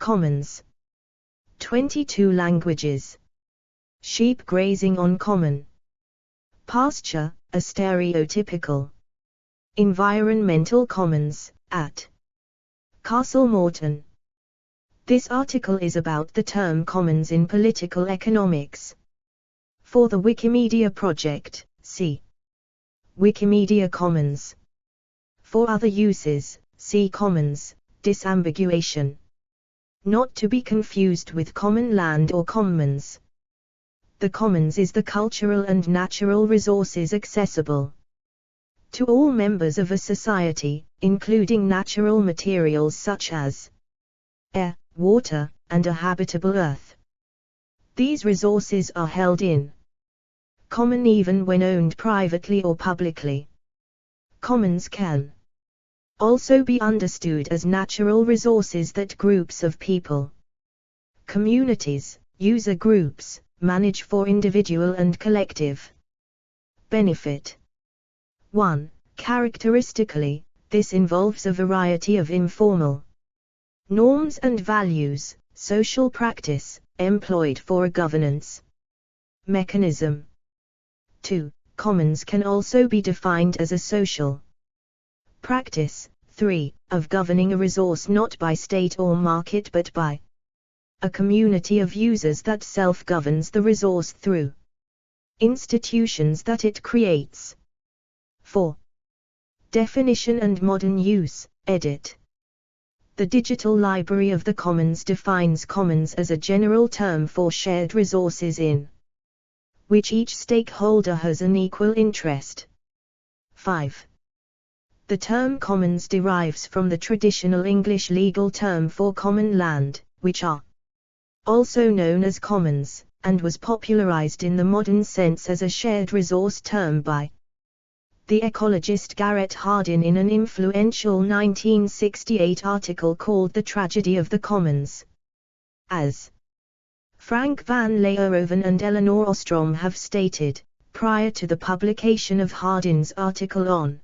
Commons. 22 languages. Sheep grazing on common. Pasture, a stereotypical. Environmental commons, at Castle Morton. This article is about the term commons in political economics. For the Wikimedia project, see Wikimedia Commons. For other uses, see Commons, disambiguation. Not to be confused with common land or commons. The commons is the cultural and natural resources accessible to all members of a society, including natural materials such as air, water, and a habitable earth. These resources are held in common even when owned privately or publicly. Commons can also be understood as natural resources that groups of people, communities, user groups, manage for individual and collective benefit. 1. Characteristically, this involves a variety of informal norms and values, social practice, employed for a governance mechanism. 2. Commons can also be defined as a social practice. 3. Of governing a resource not by state or market but by a community of users that self-governs the resource through institutions that it creates. 4. Definition and modern use, edit. The Digital Library of the Commons defines commons as a general term for shared resources in which each stakeholder has an equal interest. 5. The term commons derives from the traditional English legal term for common land, which are also known as commons, and was popularized in the modern sense as a shared resource term by the ecologist Garrett Hardin in an influential 1968 article called The Tragedy of the Commons. As Frank van Leeuwen and Eleanor Ostrom have stated, prior to the publication of Hardin's article on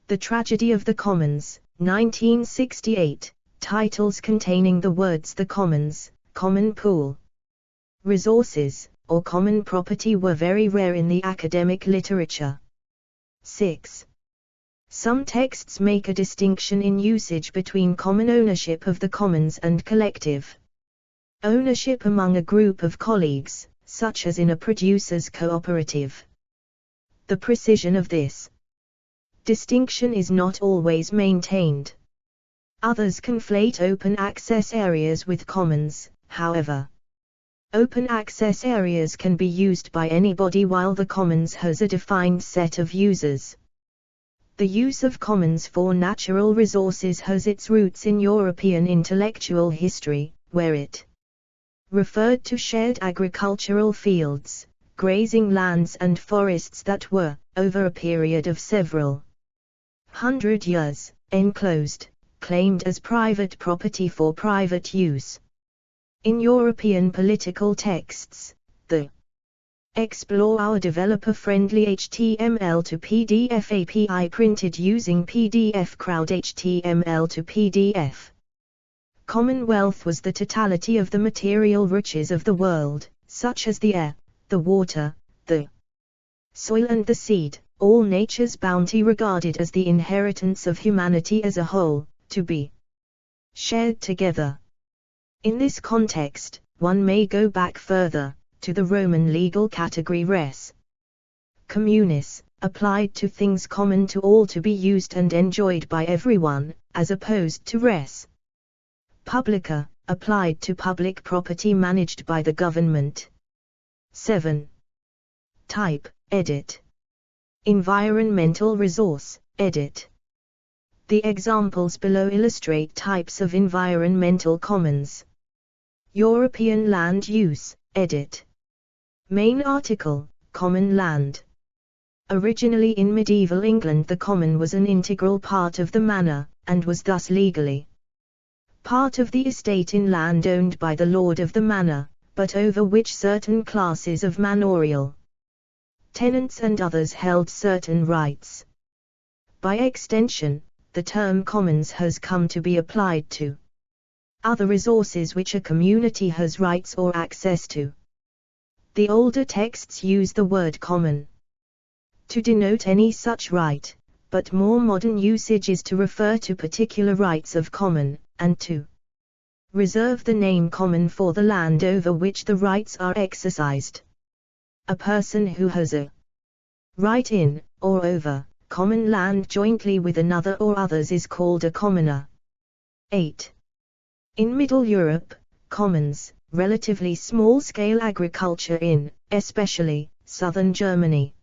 The Tragedy of the Commons, 1968, titles containing the words the commons, common pool, resources, or common property were very rare in the academic literature. 6. Some texts make a distinction in usage between common ownership of the commons and collective ownership among a group of colleagues, such as in a producers' cooperative. The precision of this distinction is not always maintained. Others conflate open access areas with commons, however. Open access areas can be used by anybody while the commons has a defined set of users. The use of commons for natural resources has its roots in European intellectual history, where it referred to shared agricultural fields, grazing lands and forests that were, over a period of several hundred years, enclosed, claimed as private property for private use. In European political texts, the Explore our developer-friendly HTML to PDF API printed using PDF Crowd HTML to PDF. Commonwealth was the totality of the material riches of the world, such as the air, the water, the soil and the seed, all nature's bounty regarded as the inheritance of humanity as a whole, to be shared together. In this context, one may go back further, to the Roman legal category res communis, applied to things common to all to be used and enjoyed by everyone, as opposed to res publica, applied to public property managed by the government. 7. Type, edit. Environmental resource, edit. The examples below illustrate types of environmental commons. European land use, edit. Main article, common land. Originally in medieval England the common was an integral part of the manor, and was thus legally part of the estate in land owned by the lord of the manor, but over which certain classes of manorial tenants and others held certain rights. By extension, the term commons has come to be applied to Other resources which a community has rights or access to. The older texts use the word common to denote any such right, but more modern usage is to refer to particular rights of common, and to reserve the name common for the land over which the rights are exercised. A person who has a right in, or over, common land jointly with another or others is called a commoner. 8. In Middle Europe, commons, relatively small-scale agriculture in, especially, southern Germany,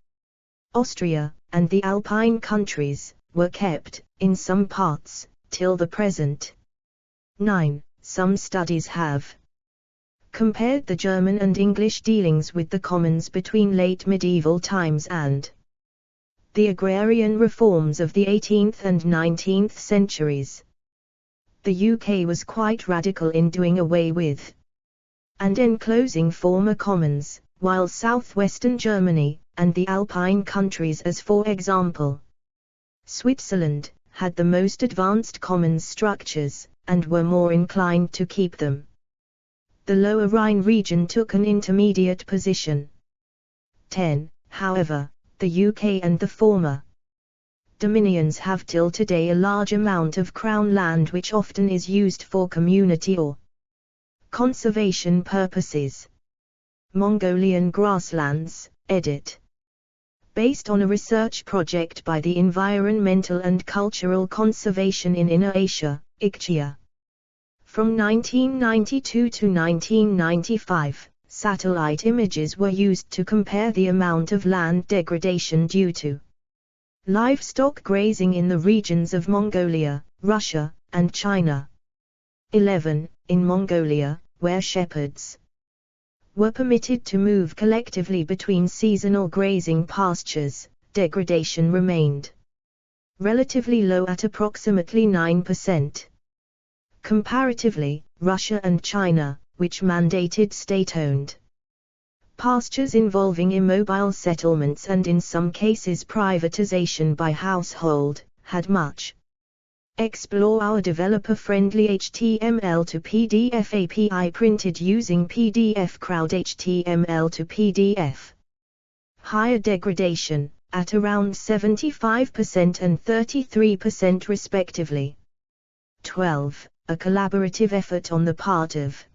Austria, and the Alpine countries, were kept, in some parts, till the present. 9. Some studies have compared the German and English dealings with the commons between late medieval times and the agrarian reforms of the 18th and 19th centuries. The UK was quite radical in doing away with and enclosing former commons, while southwestern Germany, and the Alpine countries, as for example Switzerland, had the most advanced commons structures, and were more inclined to keep them. The Lower Rhine region took an intermediate position. 10. However, the UK and the former dominions have till today a large amount of crown land which often is used for community or conservation purposes. Mongolian grasslands, edit. Based on a research project by the Environmental and Cultural Conservation in Inner Asia, ICCIA. From 1992 to 1995, satellite images were used to compare the amount of land degradation due to livestock grazing in the regions of Mongolia, Russia, and China. 11. In Mongolia, where shepherds were permitted to move collectively between seasonal grazing pastures, degradation remained relatively low at approximately 9%. Comparatively, Russia and China, which mandated state-owned pastures involving immobile settlements and in some cases privatization by household, had much. Explore our developer-friendly HTML to PDF API printed using PDF Crowd HTML to PDF. Higher degradation, at around 75% and 33% respectively. 12. A collaborative effort on the part of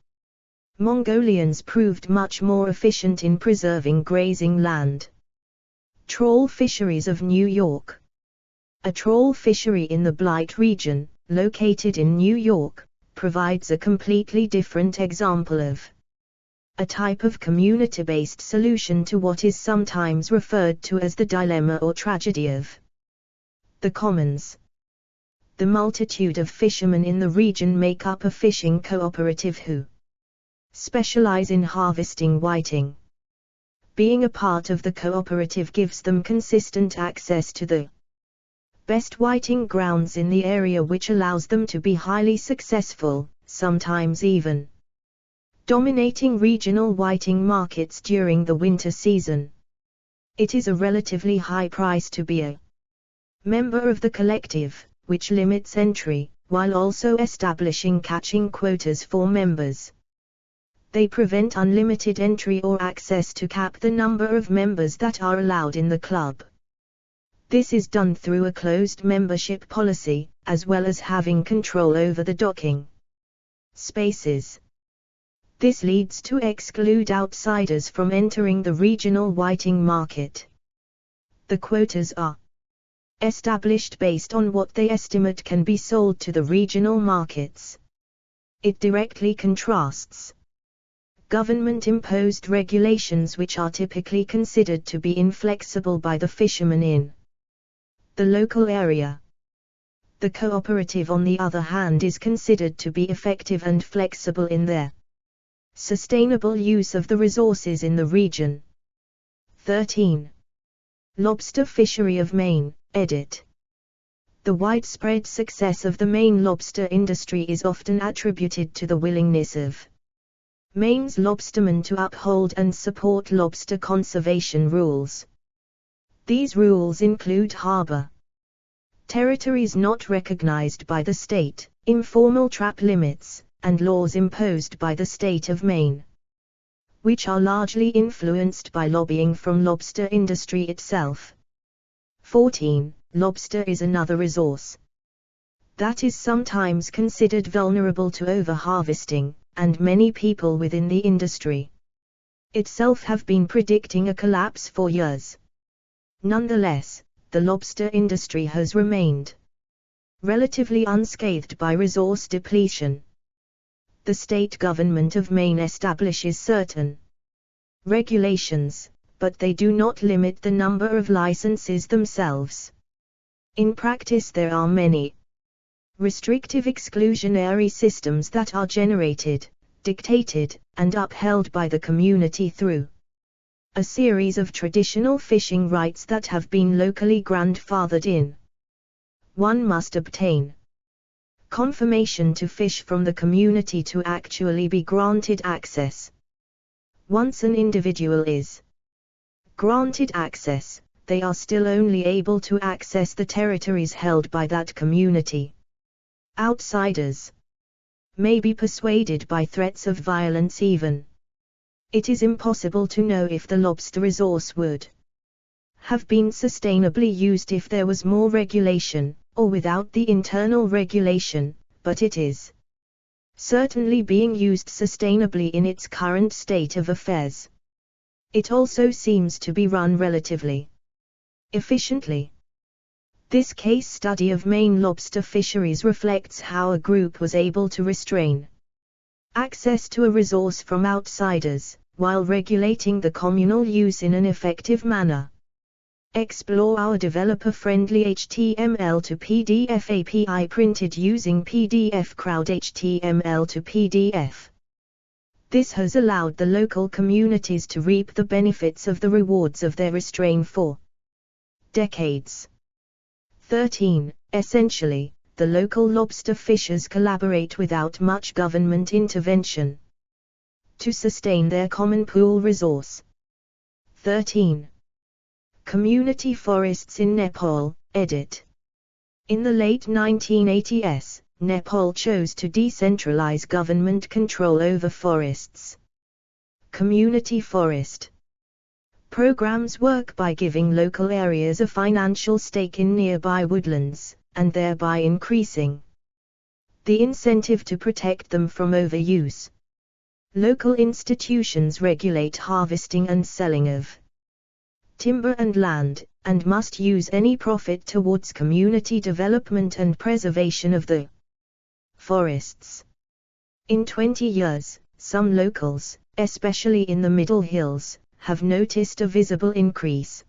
Mongolians proved much more efficient in preserving grazing land. Trawl fisheries of New York. A trawl fishery in the Blight region, located in New York, provides a completely different example of a type of community-based solution to what is sometimes referred to as the dilemma or tragedy of the commons. The multitude of fishermen in the region make up a fishing cooperative who specialize in harvesting whiting. Being a part of the cooperative gives them consistent access to the best whiting grounds in the area, which allows them to be highly successful, sometimes even dominating regional whiting markets during the winter season. It is a relatively high price to be a member of the collective, which limits entry, while also establishing catching quotas for members. They prevent unlimited entry or access to cap the number of members that are allowed in the club. This is done through a closed membership policy, as well as having control over the docking spaces. This leads to exclude outsiders from entering the regional whiting market. The quotas are established based on what they estimate can be sold to the regional markets. It directly contrasts government-imposed regulations, which are typically considered to be inflexible by the fishermen in the local area. The cooperative, on the other hand, is considered to be effective and flexible in their sustainable use of the resources in the region. 13. Lobster fishery of Maine, edit. The widespread success of the Maine lobster industry is often attributed to the willingness of Maine's lobstermen to uphold and support lobster conservation rules. These rules include harbor territories not recognized by the state, informal trap limits, and laws imposed by the state of Maine, which are largely influenced by lobbying from lobster industry itself. 14. Lobster is another resource that is sometimes considered vulnerable to overharvesting, and many people within the industry itself have been predicting a collapse for years. Nonetheless, the lobster industry has remained relatively unscathed by resource depletion. The state government of Maine establishes certain regulations, but they do not limit the number of licenses themselves. In practice, there are many restrictive exclusionary systems that are generated, dictated, and upheld by the community through a series of traditional fishing rights that have been locally grandfathered in. One must obtain confirmation to fish from the community to actually be granted access. Once an individual is granted access, they are still only able to access the territories held by that community. Outsiders may be persuaded by threats of violence even. It is impossible to know if the lobster resource would have been sustainably used if there was more regulation, or without the internal regulation, but it is certainly being used sustainably in its current state of affairs. It also seems to be run relatively efficiently. This case study of Maine lobster fisheries reflects how a group was able to restrain access to a resource from outsiders, while regulating the communal use in an effective manner. Explore our developer-friendly HTML to PDF API printed using PDF Crowd HTML to PDF. This has allowed the local communities to reap the benefits of the rewards of their restraint for decades. 13. Essentially, the local lobster fishers collaborate without much government intervention to sustain their common pool resource. 13. Community forests in Nepal, edit. In the late 1980s, Nepal chose to decentralize government control over forests. Community forest programs work by giving local areas a financial stake in nearby woodlands, and thereby increasing the incentive to protect them from overuse. Local institutions regulate harvesting and selling of timber and land, and must use any profit towards community development and preservation of the forests. In 20 years, some locals, especially in the Middle Hills, have noticed a visible increase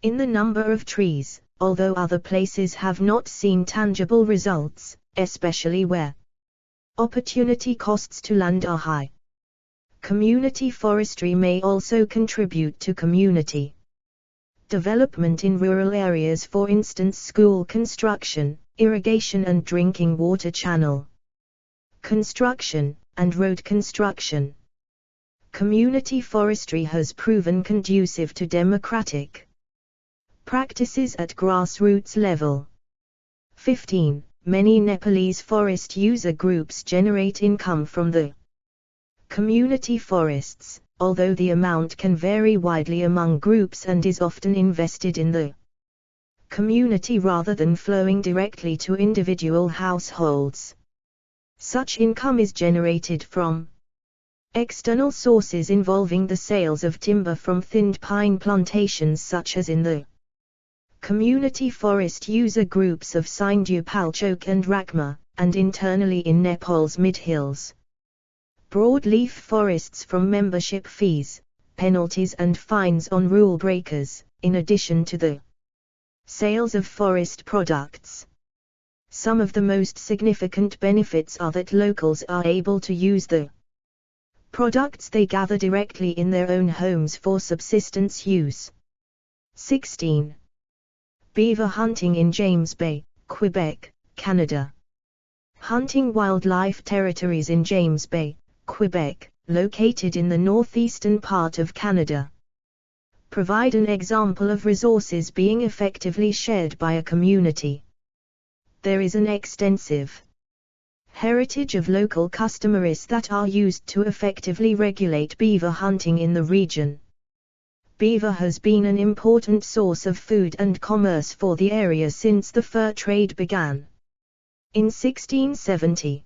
in the number of trees, although other places have not seen tangible results, especially where opportunity costs to land are high. Community forestry may also contribute to community development in rural areas, for instance school construction, irrigation and drinking water channel construction, and road construction. Community forestry has proven conducive to democratic practices at grassroots level. 15. Many Nepalese forest user groups generate income from the community forests, although the amount can vary widely among groups and is often invested in the community rather than flowing directly to individual households. Such income is generated from external sources involving the sales of timber from thinned pine plantations such as in the community forest user groups of Sindhu Palchok and Rakma, and internally in Nepal's mid-hills. Broadleaf forests from membership fees, penalties and fines on rule breakers, in addition to the sales of forest products. Some of the most significant benefits are that locals are able to use the products they gather directly in their own homes for subsistence use. 16. Beaver hunting in James Bay, Quebec, Canada. Hunting wildlife territories in James Bay, Quebec, located in the northeastern part of Canada, provide an example of resources being effectively shared by a community. There is an extensive Heritage of local customaries that are used to effectively regulate beaver hunting in the region. Beaver has been an important source of food and commerce for the area since the fur trade began in 1670.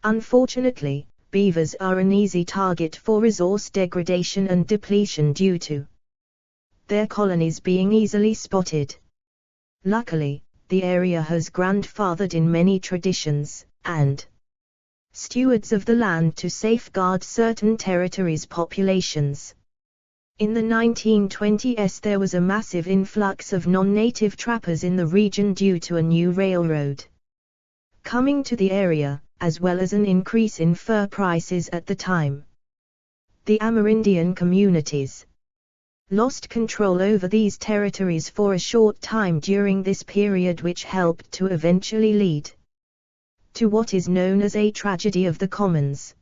Unfortunately, beavers are an easy target for resource degradation and depletion due to their colonies being easily spotted. Luckily, the area has grandfathered in many traditions and stewards of the land to safeguard certain territories' populations. In the 1920s there was a massive influx of non-native trappers in the region due to a new railroad coming to the area, as well as an increase in fur prices at the time. The Amerindian communities lost control over these territories for a short time during this period, which helped to eventually lead to what is known as a tragedy of the commons.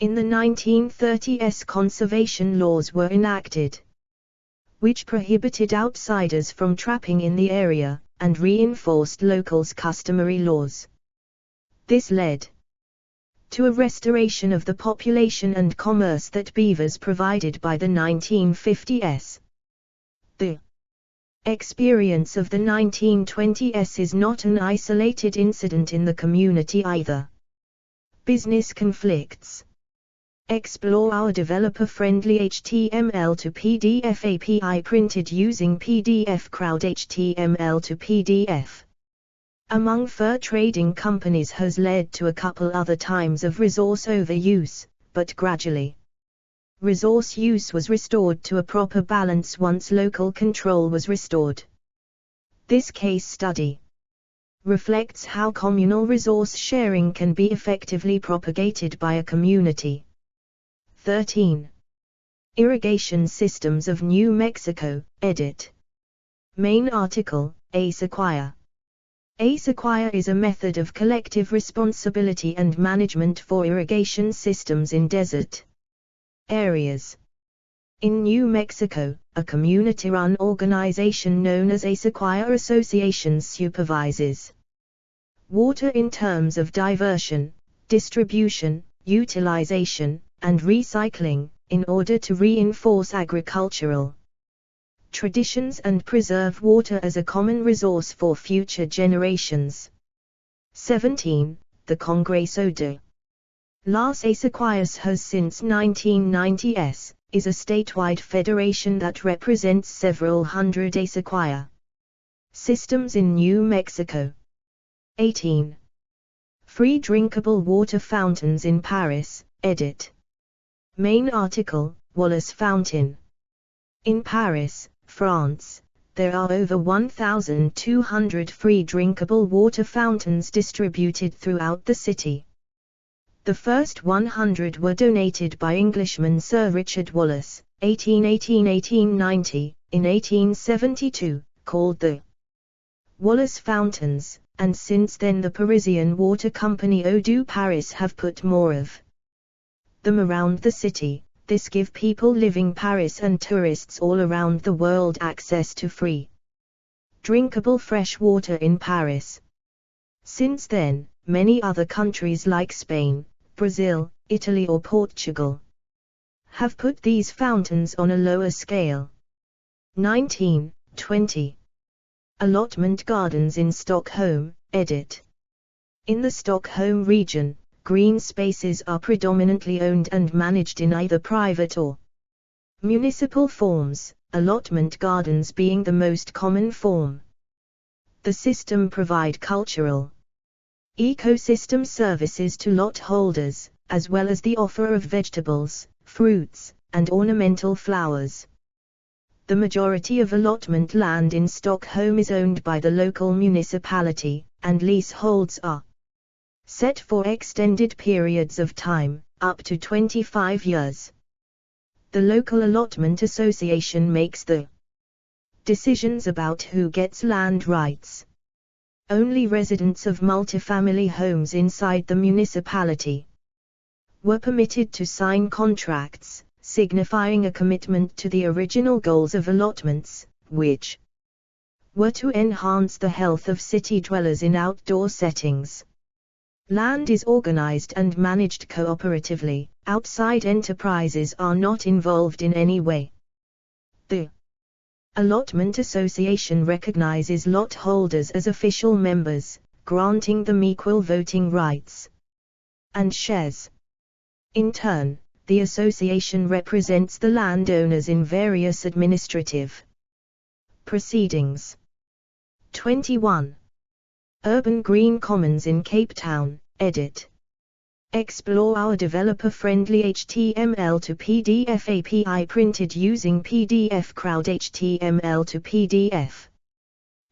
In the 1930s conservation laws were enacted, which prohibited outsiders from trapping in the area, and reinforced locals' customary laws. This led to a restoration of the population and commerce that beavers provided by the 1950s. The experience of the 1920s is not an isolated incident in the community either. Business conflicts. Explore our developer-friendly HTML to PDF API printed using PDF Crowd HTML to PDF. Among fur trading companies has led to a couple other times of resource overuse, but gradually resource use was restored to a proper balance once local control was restored. This case study reflects how communal resource sharing can be effectively propagated by a community. 13. Irrigation Systems of New Mexico, edit. Main article, A sequoia. A sequoia is a method of collective responsibility and management for irrigation systems in desert areas. In New Mexico, a community-run organization known as a Sequoia Association supervises water in terms of diversion, distribution, utilization, and recycling, in order to reinforce agricultural traditions and preserve water as a common resource for future generations. 17. The Congreso de las Sequoias has since 1990s, is a statewide federation that represents several hundred sequoia systems in New Mexico. 18. Free drinkable water fountains in Paris, edit. Main article, Wallace Fountain. In Paris, France, there are over 1,200 free drinkable water fountains distributed throughout the city. The first 100 were donated by Englishman Sir Richard Wallace, 1818–1890, in 1872, called the Wallace Fountains, and since then the Parisian water company Eau de Paris have put more of them around the city. This give people living Paris and tourists all around the world access to free drinkable fresh water in Paris. Since then, many other countries like Spain, Brazil, Italy or Portugal have put these fountains on a lower scale. 19. 20. Allotment gardens in Stockholm, edit. In the Stockholm region, green spaces are predominantly owned and managed in either private or municipal forms, allotment gardens being the most common form. The system provide cultural ecosystem services to lot holders, as well as the offer of vegetables, fruits, and ornamental flowers. The majority of allotment land in Stockholm is owned by the local municipality, and leaseholds are set for extended periods of time, up to 25 years. The local allotment association makes the decisions about who gets land rights. Only residents of multifamily homes inside the municipality were permitted to sign contracts, signifying a commitment to the original goals of allotments, which were to enhance the health of city dwellers in outdoor settings. Land is organized and managed cooperatively, outside enterprises are not involved in any way. The Allotment Association recognizes lot holders as official members, granting them equal voting rights and shares. In turn, the association represents the landowners in various administrative proceedings. 21. Urban Green Commons in Cape Town, edit. Explore our developer-friendly HTML to PDF API printed using PDF Crowd HTML to PDF.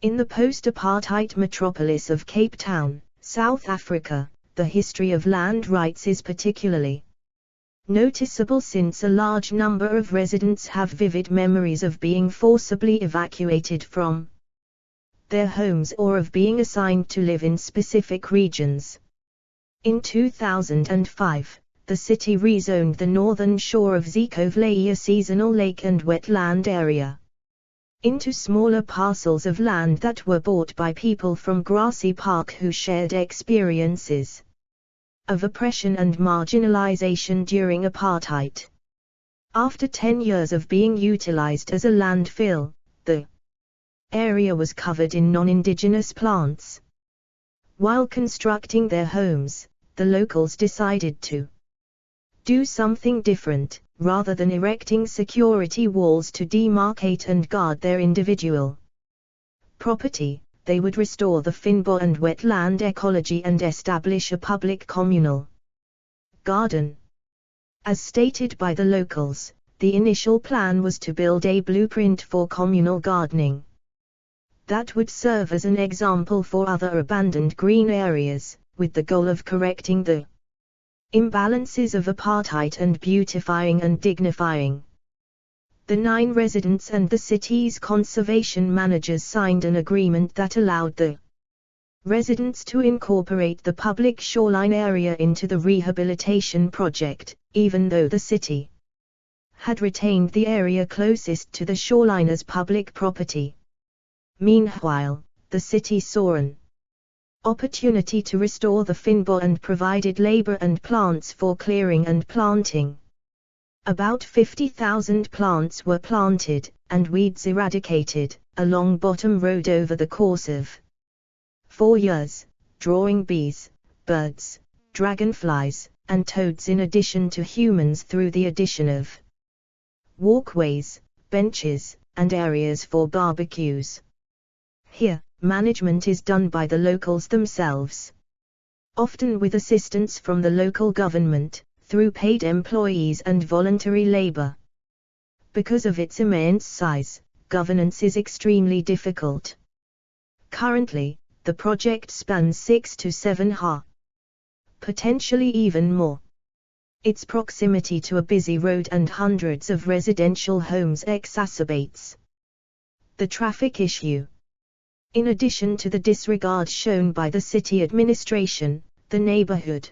In the post-apartheid metropolis of Cape Town, South Africa, the history of land rights is particularly noticeable since a large number of residents have vivid memories of being forcibly evacuated from their homes or of being assigned to live in specific regions. In 2005, the city rezoned the northern shore of Zeekovlei, a seasonal lake and wetland area, into smaller parcels of land that were bought by people from Grassy Park who shared experiences of oppression and marginalization during apartheid. After 10 years of being utilized as a landfill, the area was covered in non-indigenous plants. While constructing their homes, the locals decided to do something different. Rather than erecting security walls to demarcate and guard their individual property, they would restore the fynbos and wetland ecology and establish a public communal garden. As stated by the locals, the initial plan was to build a blueprint for communal gardening that would serve as an example for other abandoned green areas, with the goal of correcting the imbalances of apartheid and beautifying and dignifying. The 9 residents and the city's conservation managers signed an agreement that allowed the residents to incorporate the public shoreline area into the rehabilitation project, even though the city had retained the area closest to the shoreline as public property. Meanwhile, the city saw an opportunity to restore the fynbos and provided labor and plants for clearing and planting. About 50,000 plants were planted, and weeds eradicated, along Bottom Road over the course of 4 years, drawing bees, birds, dragonflies, and toads in addition to humans through the addition of walkways, benches, and areas for barbecues. Here, management is done by the locals themselves, often with assistance from the local government, through paid employees and voluntary labor. Because of its immense size, governance is extremely difficult. Currently, the project spans 6 to 7 ha, potentially even more. Its proximity to a busy road and hundreds of residential homes exacerbates the traffic issue. In addition to the disregard shown by the city administration, the neighborhood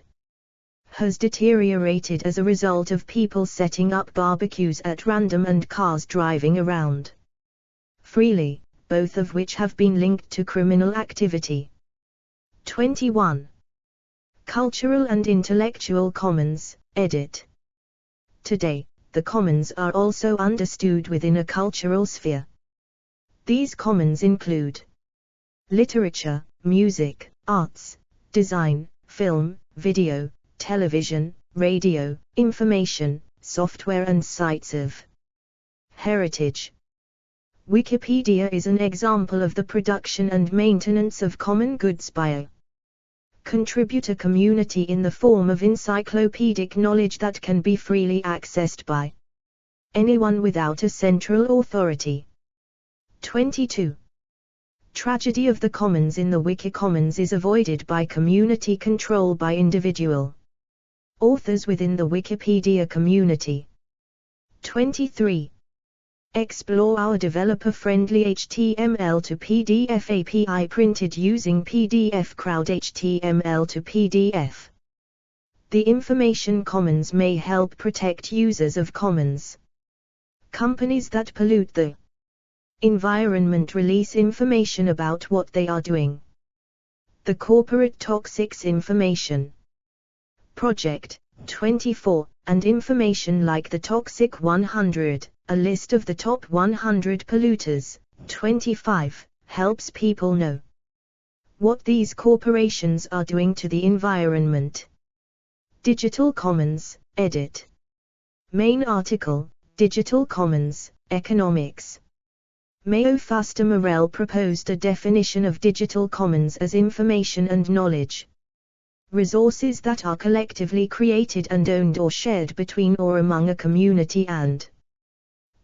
has deteriorated as a result of people setting up barbecues at random and cars driving around freely, both of which have been linked to criminal activity. 21. Cultural and Intellectual Commons, edit. Today, the commons are also understood within a cultural sphere. These commons include literature, music, arts, design, film, video, television, radio, information, software and sites of heritage. Wikipedia is an example of the production and maintenance of common goods by a contributor community in the form of encyclopedic knowledge that can be freely accessed by anyone without a central authority. 22. Tragedy of the commons in the Wiki Commons is avoided by community control by individual authors within the Wikipedia community. 23. Explore our developer-friendly HTML to PDF API printed using PDF Crowd HTML to PDF. The information commons may help protect users of commons. Companies that pollute the environment release information about what they are doing. The Corporate Toxics Information Project, 24, and information like the Toxic 100, a list of the top 100 polluters, 25, helps people know what these corporations are doing to the environment. Digital Commons, edit. Main article, Digital Commons, Economics. Mayo Foster Morell proposed a definition of digital commons as information and knowledge resources that are collectively created and owned or shared between or among a community and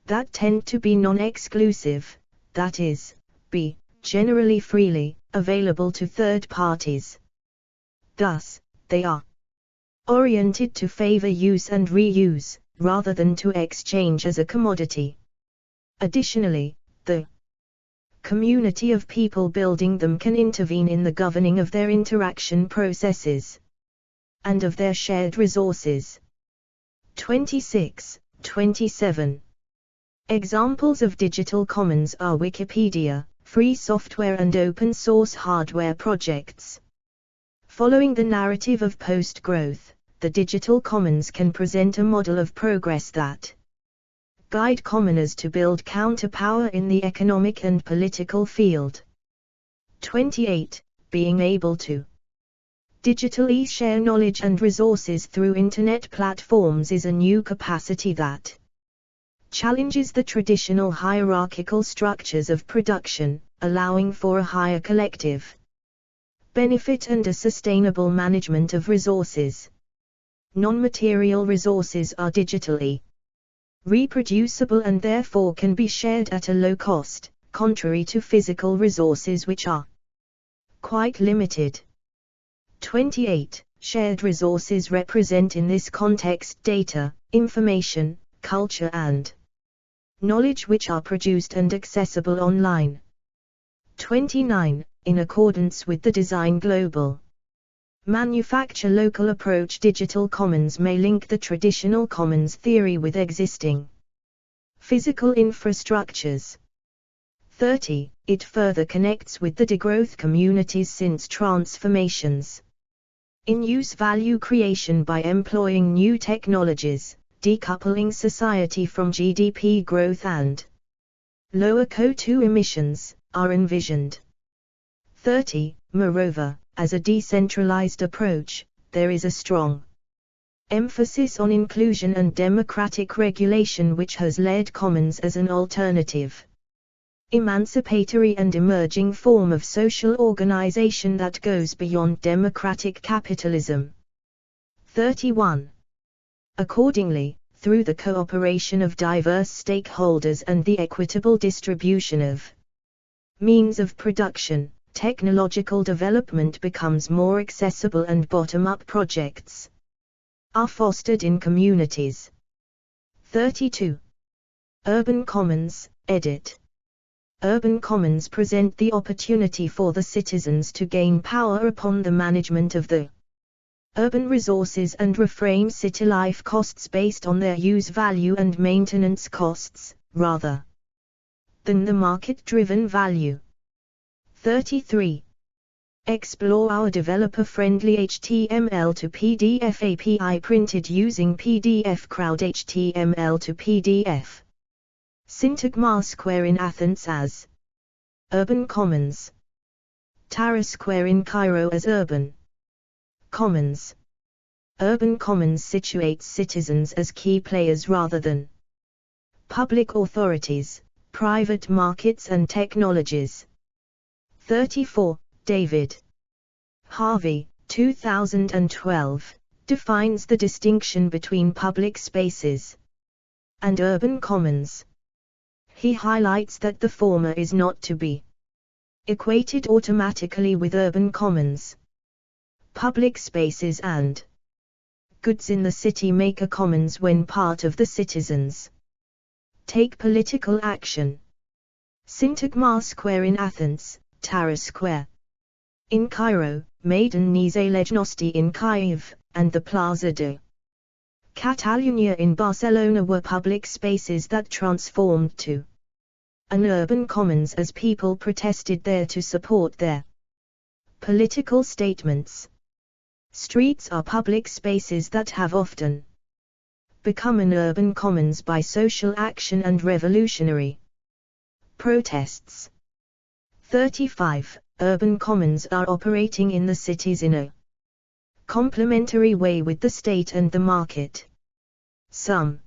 that tend to be non-exclusive, that is, be generally freely available to third parties. Thus, they are oriented to favor use and reuse, rather than to exchange as a commodity. Additionally, the community of people building them can intervene in the governing of their interaction processes and of their shared resources. 26, 27. Examples of digital commons are Wikipedia, free software and open source hardware projects. Following the narrative of post-growth, the digital commons can present a model of progress that guide commoners to build counterpower in the economic and political field. 28. Being able to digitally share knowledge and resources through Internet platforms is a new capacity that challenges the traditional hierarchical structures of production, allowing for a higher collective benefit and a sustainable management of resources. Non-material resources are digitally reproducible and therefore can be shared at a low cost, contrary to physical resources which are quite limited. 28. Shared resources represent in this context data, information, culture and knowledge which are produced and accessible online. 29. In accordance with the Design Global Manufacture Local approach, digital commons may link the traditional commons theory with existing physical infrastructures. 30. It further connects with the degrowth communities since transformations in use value creation by employing new technologies, decoupling society from GDP growth and lower CO2 emissions, are envisioned. 30. Moreover, as a decentralized approach, there is a strong emphasis on inclusion and democratic regulation which has led commons as an alternative, emancipatory and emerging form of social organization that goes beyond democratic capitalism. 31. Accordingly, through the cooperation of diverse stakeholders and the equitable distribution of means of production, technological development becomes more accessible and bottom-up projects are fostered in communities. 32. Urban Commons, edit. Urban commons present the opportunity for the citizens to gain power upon the management of the urban resources and reframe city life costs based on their use value and maintenance costs, rather than the market-driven value. 33. Explore our developer-friendly HTML to PDF API printed using PDF Crowd HTML to PDF. Syntagma Square in Athens as Urban Commons. Tara Square in Cairo as Urban Commons. Urban Commons situates citizens as key players rather than public authorities, private markets and technologies. 34. David Harvey, 2012, defines the distinction between public spaces and urban commons. He highlights that the former is not to be equated automatically with urban commons. Public spaces and goods in the city make a commons when part of the citizens take political action. Syntagma Square in Athens, Tara Square in Cairo, Maidan Nizelejnosti in Kyiv, and the Plaza de Catalunya in Barcelona were public spaces that transformed to an urban commons as people protested there to support their Political statements. Streets are public spaces that have often become an urban commons by social action and revolutionary protests. 35. Urban commons are operating in the cities in a complementary way with the state and the market. Some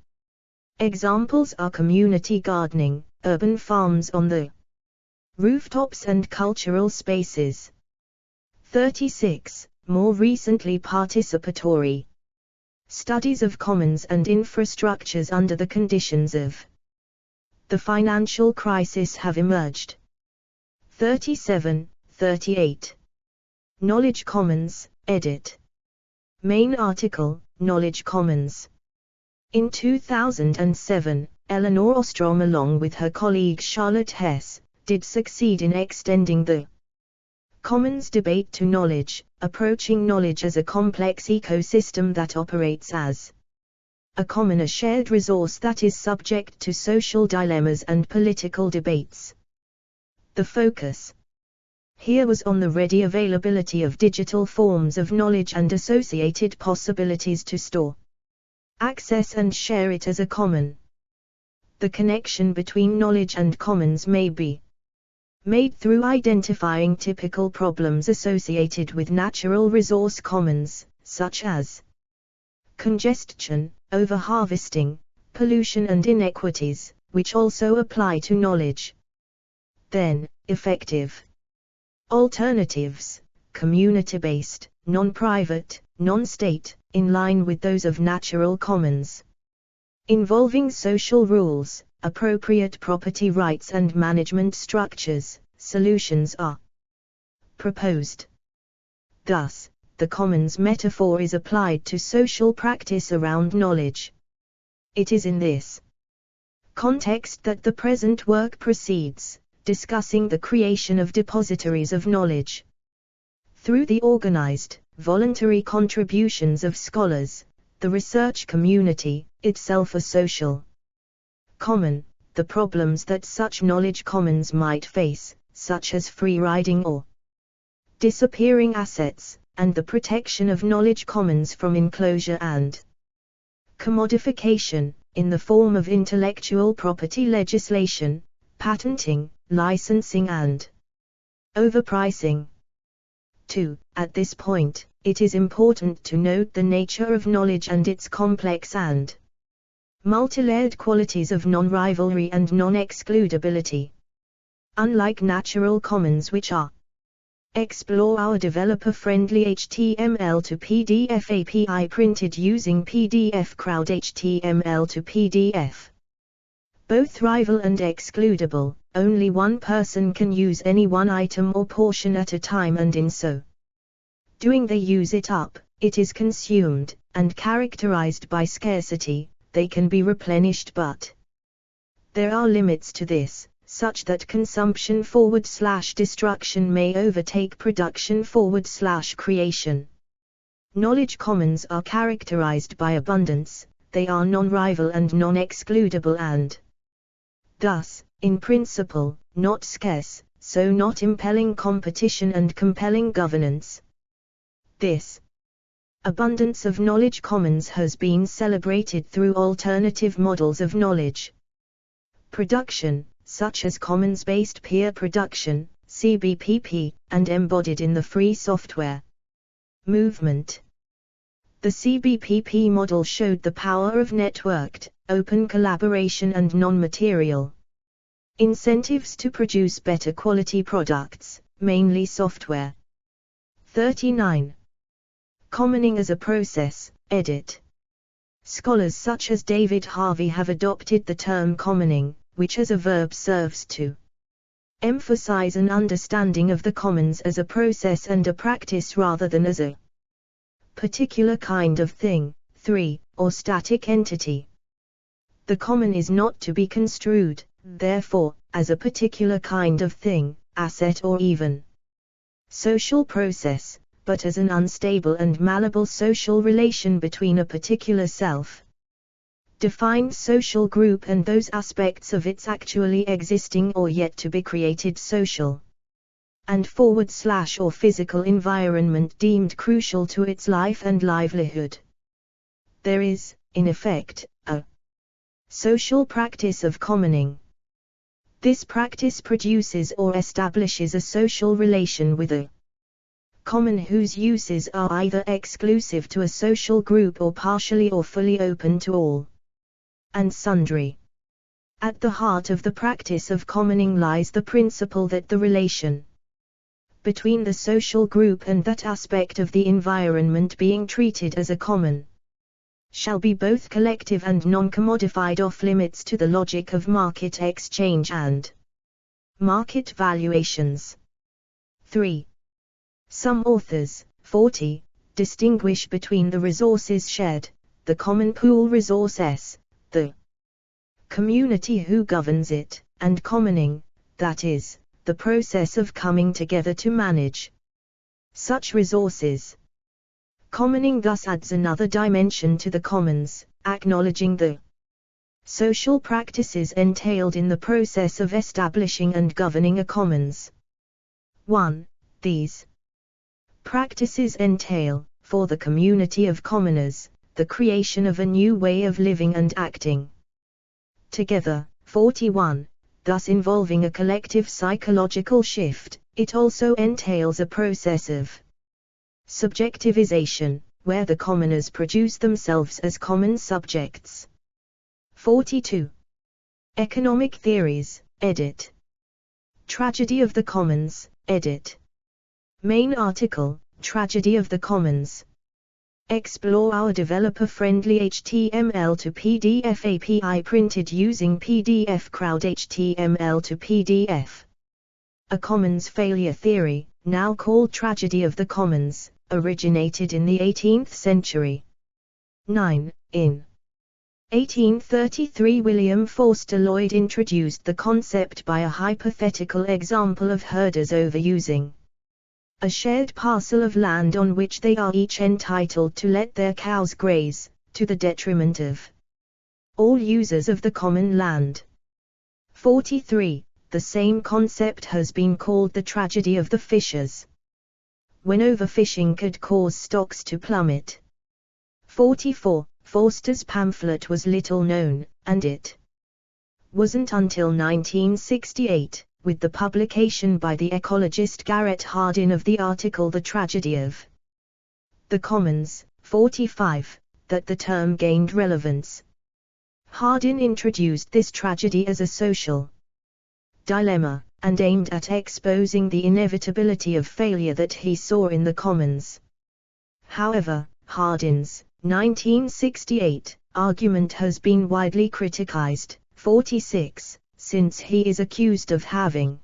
examples are community gardening, urban farms on the rooftops and cultural spaces. 36. More recently, participatory studies of commons and infrastructures under the conditions of the financial crisis have emerged. 37, 38. Knowledge Commons, edit. Main article, Knowledge Commons. In 2007, Eleanor Ostrom along with her colleague Charlotte Hess, did succeed in extending the commons debate to knowledge, approaching knowledge as a complex ecosystem that operates as a common, a shared resource that is subject to social dilemmas and political debates. The focus here was on the ready availability of digital forms of knowledge and associated possibilities to store, access and share it as a common. The connection between knowledge and commons may be made through identifying typical problems associated with natural resource commons, such as congestion, overharvesting, pollution and inequities, which also apply to knowledge. Then, effective alternatives, community-based, non-private, non-state, in line with those of natural commons, involving social rules, appropriate property rights and management structures, solutions are proposed. Thus, the commons metaphor is applied to social practice around knowledge. It is in this context that the present work proceeds, discussing the creation of depositories of knowledge. Through the organized, voluntary contributions of scholars, the research community, itself a social common, the problems that such knowledge commons might face, such as free riding or disappearing assets, and the protection of knowledge commons from enclosure and commodification, in the form of intellectual property legislation, patenting, licensing and overpricing. 2. At this point, it is important to note the nature of knowledge and its complex and multilayered qualities of non-rivalry and non-excludability. Unlike natural commons, which are explore our developer-friendly HTML to PDF API printed using PDF Crowd HTML to PDF. Both rival and excludable, only one person can use any one item or portion at a time, and in so doing they use it up, it is consumed, and characterized by scarcity. They can be replenished, but there are limits to this, such that consumption/destruction may overtake production/creation. Knowledge commons are characterized by abundance, they are non-rival and non-excludable and thus, in principle, not scarce, so not impelling competition and compelling governance. This abundance of knowledge commons has been celebrated through alternative models of knowledge production, such as commons-based peer production, CBPP, and embodied in the free software movement. The CBPP model showed the power of networked, open collaboration and non-material incentives to produce better quality products, mainly software. 39. Commoning as a process, edit. Scholars such as David Harvey have adopted the term commoning, which as a verb serves to emphasize an understanding of the commons as a process and a practice rather than as a particular kind of thing, 3, or static entity. The common is not to be construed, therefore, as a particular kind of thing, asset or even social process, but as an unstable and malleable social relation between a particular self-defined social group and those aspects of its actually existing or yet to be created social and / or physical environment deemed crucial to its life and livelihood. There is, in effect, a social practice of commoning. This practice produces or establishes a social relation with a common whose uses are either exclusive to a social group or partially or fully open to all and sundry. At the heart of the practice of commoning lies the principle that the relation between the social group and that aspect of the environment being treated as a common shall be both collective and non-commodified, off limits to the logic of market exchange and market valuations. 3. Some authors, 40, distinguish between the resources shared, the common pool resource S, the community who governs it, and commoning, that is, the process of coming together to manage such resources. Commoning thus adds another dimension to the commons, acknowledging the social practices entailed in the process of establishing and governing a commons. 1. These practices entail, for the community of commoners, the creation of a new way of living and acting together. 41. Thus involving a collective psychological shift. It also entails a process of subjectivization, where the commoners produce themselves as common subjects. 42. Economic Theories, edit. Tragedy of the Commons, edit. Main article, Tragedy of the Commons. Explore our developer-friendly HTML to PDF API printed using PDF Crowd HTML to PDF. A commons failure theory, now called Tragedy of the Commons, originated in the 18th century. 9. In 1833 William Forster Lloyd introduced the concept by a hypothetical example of herders overusing a shared parcel of land on which they are each entitled to let their cows graze, to the detriment of all users of the common land. 43. The same concept has been called the tragedy of the fishers, when overfishing could cause stocks to plummet. 44. Forster's pamphlet was little known, and it wasn't until 1968, with the publication by the ecologist Garrett Hardin of the article The Tragedy of the Commons, 45, that the term gained relevance. Hardin introduced this tragedy as a social dilemma, and aimed at exposing the inevitability of failure that he saw in the commons. However, Hardin's 1968 argument has been widely criticized. 46. Since he is accused of having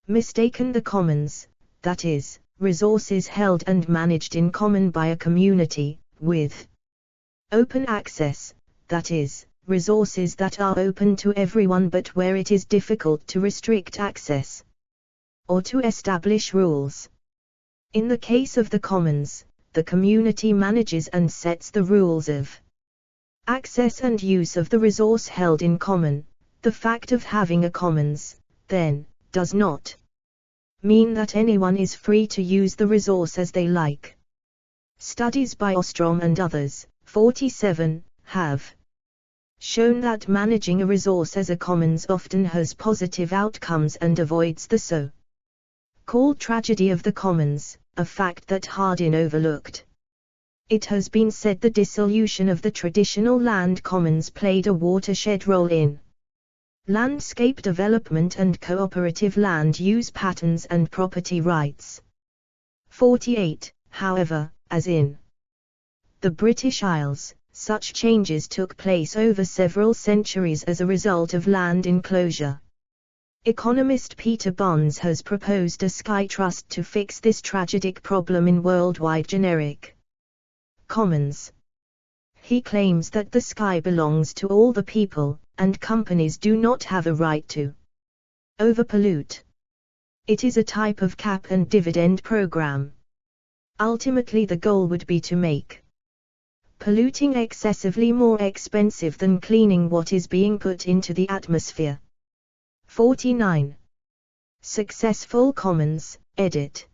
mistaken the commons, that is, resources held and managed in common by a community, with open access, that is, resources that are open to everyone but where it is difficult to restrict access or to establish rules. In the case of the commons, the community manages and sets the rules of access and use of the resource held in common. The fact of having a commons, then, does not mean that anyone is free to use the resource as they like. Studies by Ostrom and others, 47, have shown that managing a resource as a commons often has positive outcomes and avoids the so-called tragedy of the commons, a fact that Hardin overlooked. It has been said the dissolution of the traditional land commons played a watershed role in landscape development and cooperative land use patterns and property rights. 48. However, as in the British Isles, such changes took place over several centuries as a result of land enclosure. Economist Peter Barnes has proposed a sky trust to fix this tragic problem in worldwide generic commons. He claims that the sky belongs to all the people, and companies do not have a right to overpollute. It is a type of cap and dividend program. Ultimately, the goal would be to make polluting excessively more expensive than cleaning what is being put into the atmosphere. 49. Successful Commons, edit.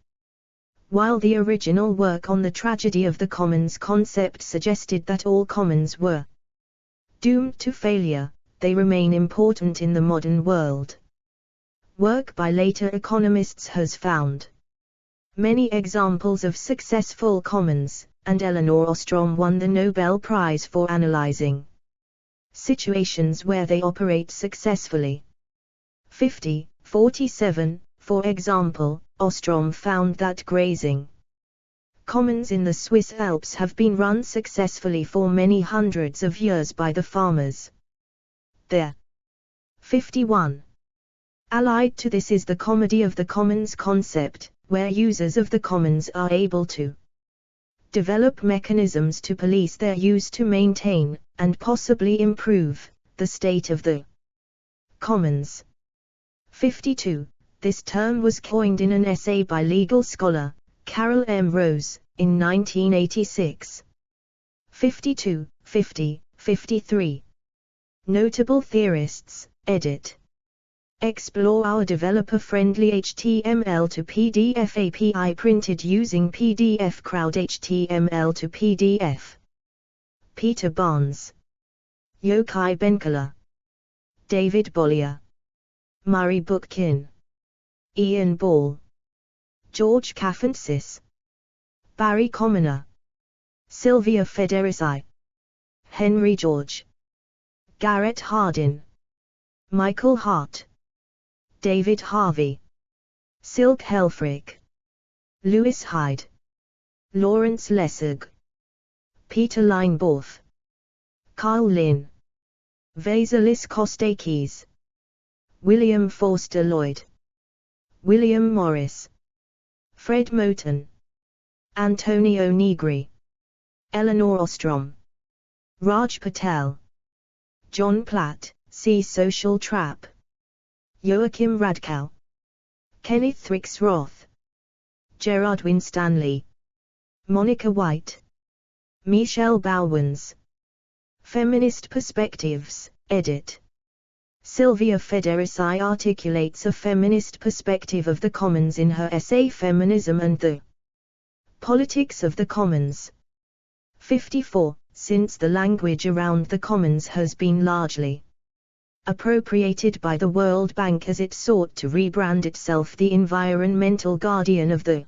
While the original work on the tragedy of the commons concept suggested that all commons were doomed to failure, they remain important in the modern world. Work by later economists has found many examples of successful commons, and Elinor Ostrom won the Nobel Prize for analyzing situations where they operate successfully. 47, for example, Ostrom found that grazing commons in the Swiss Alps have been run successfully for many hundreds of years by the farmers there. 51. Allied to this is the comedy of the commons concept, where users of the commons are able to develop mechanisms to police their use to maintain, and possibly improve, the state of the commons. 52. This term was coined in an essay by legal scholar Carol M. Rose, in 1986. 52, 50, 53. Notable theorists, edit. Explore our developer-friendly HTML to PDF API printed using PDF Crowd HTML to PDF. Peter Barnes, Yochai Benkela, David Bollier, Murray Bookkin, Ian Ball, George Kafantzis, Barry Commoner, Sylvia Federici, Henry George, Garrett Hardin, Michael Hart, David Harvey, Silke Helfrich, Lewis Hyde, Lawrence Lessig, Peter Lineborth, Carl Lynn, Vasilis Kostakis, William Forster Lloyd, William Morris, Fred Moten, Antonio Negri, Elinor Ostrom, Raj Patel, John Platt, See Social Trap, Joachim Radkow, Kenneth Rix Roth, Gerard Winstanley, Monica White, Michelle Bowens. Feminist Perspectives, edit. Sylvia Federici articulates a feminist perspective of the commons in her essay Feminism and the Politics of the Commons. 54. Since the language around the commons has been largely appropriated by the World Bank as it sought to rebrand itself the environmental guardian of the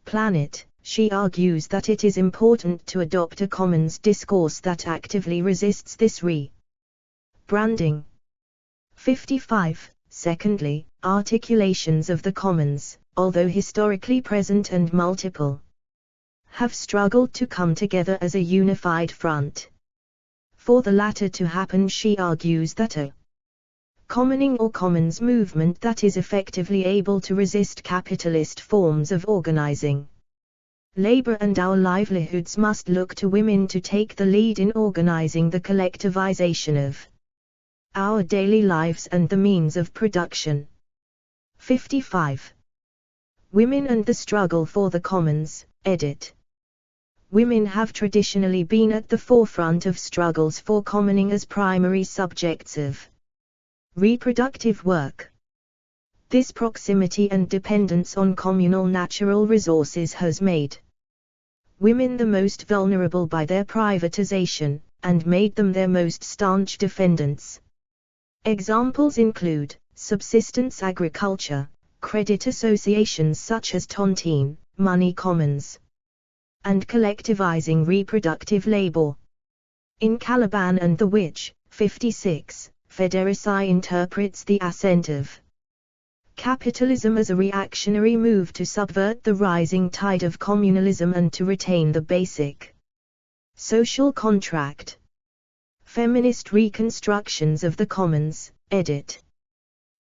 planet, she argues that it is important to adopt a commons discourse that actively resists this re-branding. 55. Secondly, articulations of the commons, although historically present and multiple, have struggled to come together as a unified front. For the latter to happen, she argues that a commoning or commons movement that is effectively able to resist capitalist forms of organizing labor and our livelihoods must look to women to take the lead in organizing the collectivization of our daily lives and the means of production. 55. Women and the struggle for the commons, edit. Women have traditionally been at the forefront of struggles for commoning as primary subjects of reproductive work. This proximity and dependence on communal natural resources has made women the most vulnerable by their privatization, and made them their most staunch defendants. Examples include subsistence agriculture, credit associations such as Tontine, money commons, and collectivizing reproductive labor. In Caliban and the Witch, 56, Federici interprets the ascent of capitalism as a reactionary move to subvert the rising tide of communalism and to retain the basic social contract. Feminist reconstructions of the commons, edit.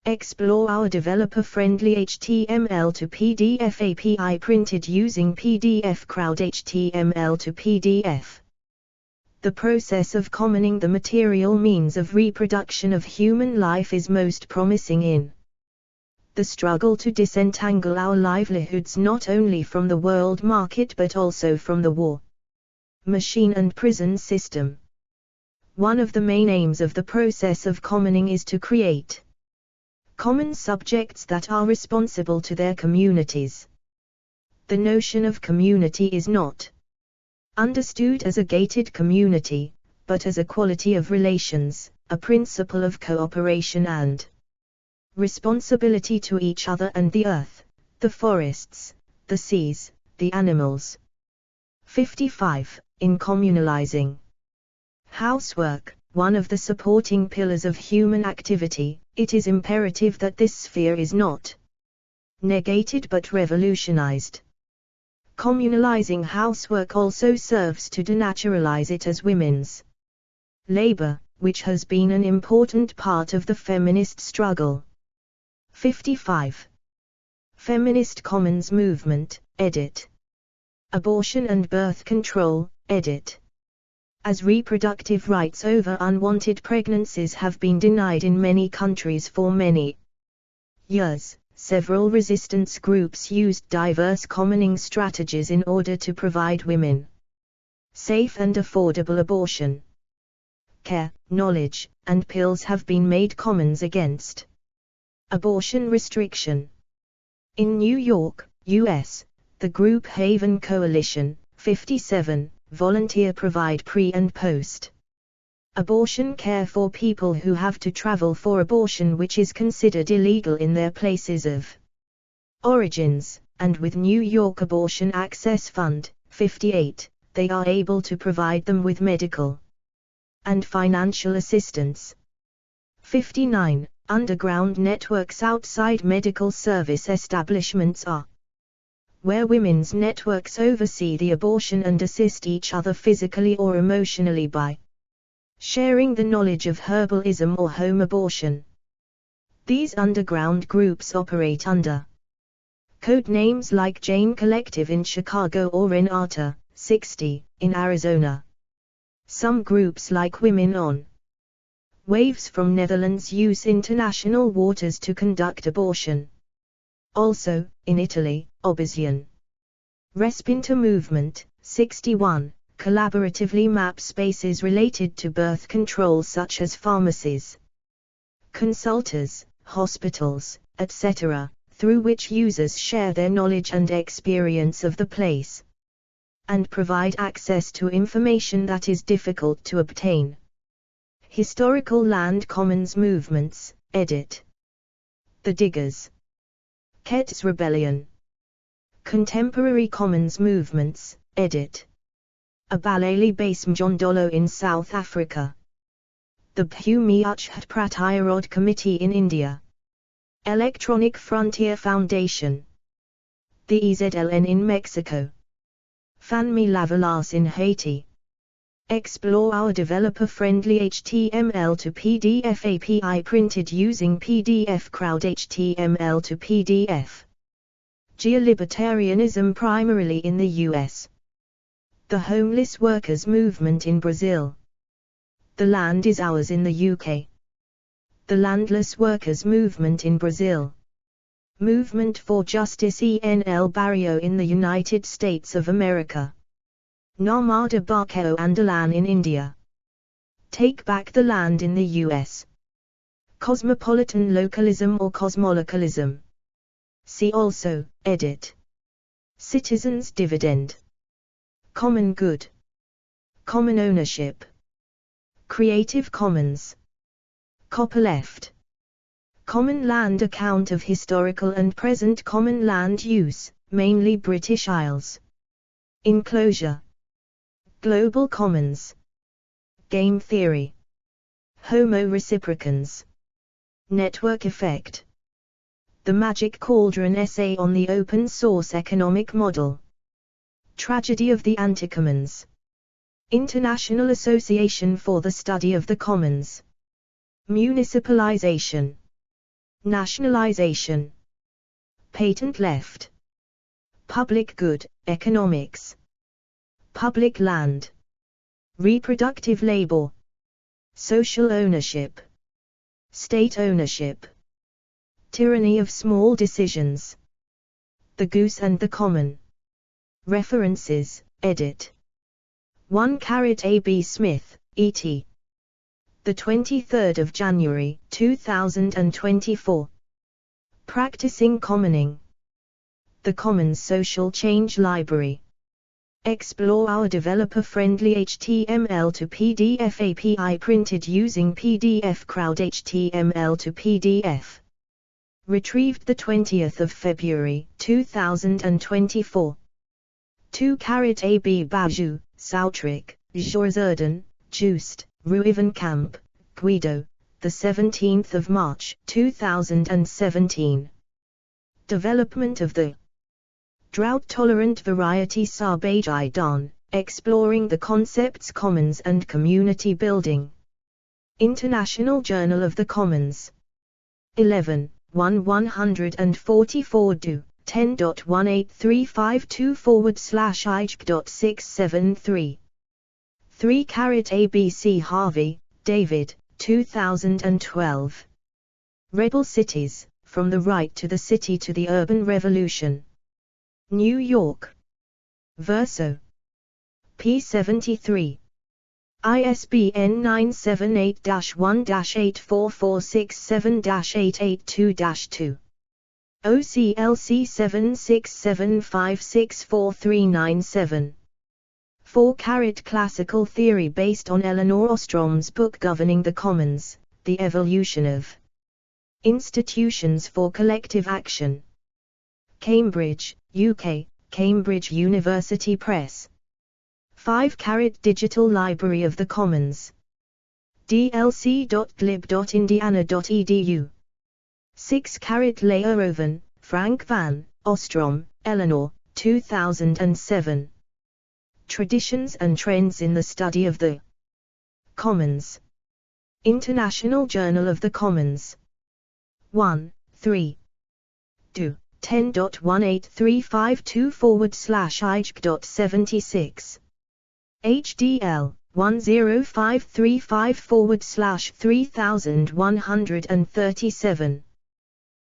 Explore our developer-friendly HTML to PDF API printed using PDF Crowd HTML to PDF. The process of commoning the material means of reproduction of human life is most promising in the struggle to disentangle our livelihoods not only from the world market but also from the war machine and prison system. One of the main aims of the process of commoning is to create Common subjects that are responsible to their communities. The notion of community is not understood as a gated community, but as a quality of relations, a principle of cooperation and responsibility to each other and the earth, the forests, the seas, the animals. 55. In communalizing housework, one of the supporting pillars of human activity, it is imperative that this sphere is not negated but revolutionized. Communalizing housework also serves to denaturalize it as women's labor, which has been an important part of the feminist struggle. 55. Feminist Commons Movement, edit. Abortion and birth control, edit. As reproductive rights over unwanted pregnancies have been denied in many countries for many years, several resistance groups used diverse commoning strategies in order to provide women safe and affordable abortion care. Knowledge and pills have been made commons against abortion restriction. In New York, U.S., the group Haven Coalition, 57, volunteer provide pre- and post-abortion care for people who have to travel for abortion, which is considered illegal in their places of origins, and with New York Abortion Access Fund, 58, they are able to provide them with medical and financial assistance. 59. Underground networks outside medical service establishments are where women's networks oversee the abortion and assist each other physically or emotionally by sharing the knowledge of herbalism or home abortion. These underground groups operate under code names like Jane Collective in Chicago or Renata, 60, in Arizona. Some groups like Women on Waves from Netherlands use international waters to conduct abortion. Also, in Italy, Obesian Respinter Movement, 61, collaboratively map spaces related to birth control such as pharmacies, consultors, hospitals, etc., through which users share their knowledge and experience of the place, and provide access to information that is difficult to obtain. Historical Land Commons Movements, edit. The Diggers. Kett's Rebellion. Contemporary Commons Movements, edit. Abalele Basemjondolo in South Africa. The Bhumi Uchhat Pratirod Committee in India. Electronic Frontier Foundation. The EZLN in Mexico. Fanmi Lavalas in Haiti. Explore our developer-friendly HTML to PDF API printed using PDF Crowd HTML to PDF. Geolibertarianism primarily in the US. The Homeless Workers Movement in Brazil. The Land is Ours in the UK. The Landless Workers Movement in Brazil. Movement for Justice ENL Barrio in the United States of America. Narmada Barkeo Andalan in India. Take Back the Land in the US. Cosmopolitan Localism or Cosmolocalism. See also, edit. Citizens' Dividend. Common Good. Common Ownership. Creative Commons. Copyleft. Common Land Account of historical and present common land use, mainly British Isles. Enclosure. Global Commons. Game Theory. Homo Reciprocans. Network Effect. The Magic Cauldron Essay on the Open Source Economic Model. Tragedy of the Anticommons. International Association for the Study of the Commons. Municipalization. Nationalization. Patent left. Public good, economics. Public land. Reproductive labor. Social ownership. State ownership. Tyranny of small decisions. The Goose and the Common. References, edit. 1 A.B. Smith, E.T. The 23rd of January, 2024. Practicing Commoning. The Commons Social Change Library. Explore our developer-friendly HTML to PDF API printed using PDF Crowd HTML to PDF. Retrieved the 20th of February, 2024. 2-AB Baju, Soutric, Jorserden, Joost, Ruivenkamp, Guido, the 17th of March, 2017. Development of the drought-tolerant variety Sarbagi Don, exploring the concepts commons and community building. International Journal of the Commons. 11/144 do 10.18352/ig.673. 3-ABC Harvey, David, 2012. Rebel Cities, From the Right to the City to the Urban Revolution. New York. Verso. p. 73. ISBN 978-1-84467-882-2. OCLC 7675643997. 4 Classical Theory based on Elinor Ostrom's book Governing the Commons, The Evolution of Institutions for Collective Action. Cambridge, UK, Cambridge University Press. 5 Digital Library of the Commons. dlc.glib.indiana.edu. 6 Leyeroven, Frank van, Ostrom, Eleanor, 2007. Traditions and Trends in the Study of the Commons. International Journal of the Commons. 1, 3. do 10.18352/ig.76. HDL 10535/3137.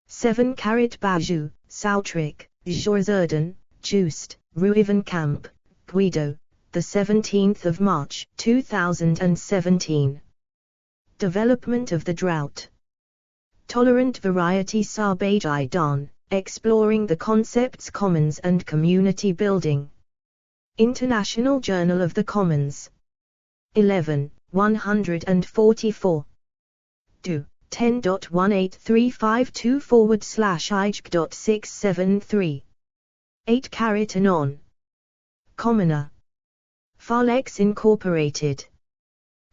7 Baju, Soutric, Jorserden, Joost, Ruivenkamp, Guido, the 17th of March, 2017. Development of the drought tolerant variety Sarbagi Don, exploring the concepts commons and community building. International Journal of the Commons. 11/144. do 10.18352/ig.673. 8 Anon. Commoner. Farlex Incorporated.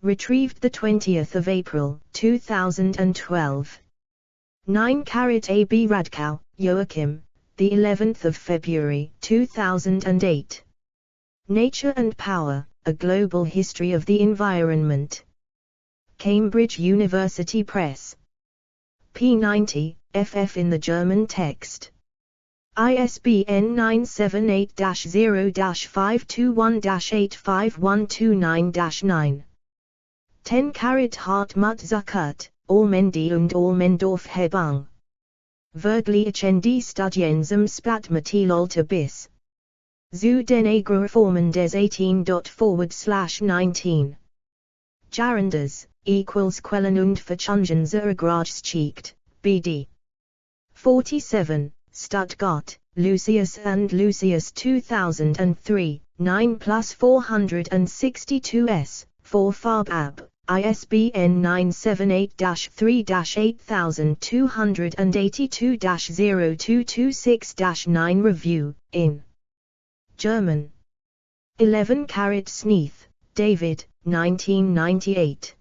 Retrieved the 20th of April, 2012. 9 AB Radkow, Joachim, the 11th of February, 2008. Nature and Power, A Global History of the Environment. Cambridge University Press. p. 90, ff in the German text. ISBN 978-0-521-85129-9. 10 Hartmut Zuckert, Allmendi und Allmendorf Hebung. Wirklich die Studien zum Spatmaterial bis zu den Agrarreformen des 18.4/19. Jaranders, Quellen und Verchungen zur Agrargeschichte, BD. 47, Stuttgart, Lucius and Lucius 2003, 9+462s, 4 Farbab, ISBN 978-3-8282-0226-9 Review, in German. 11 Sneath, David, 1998.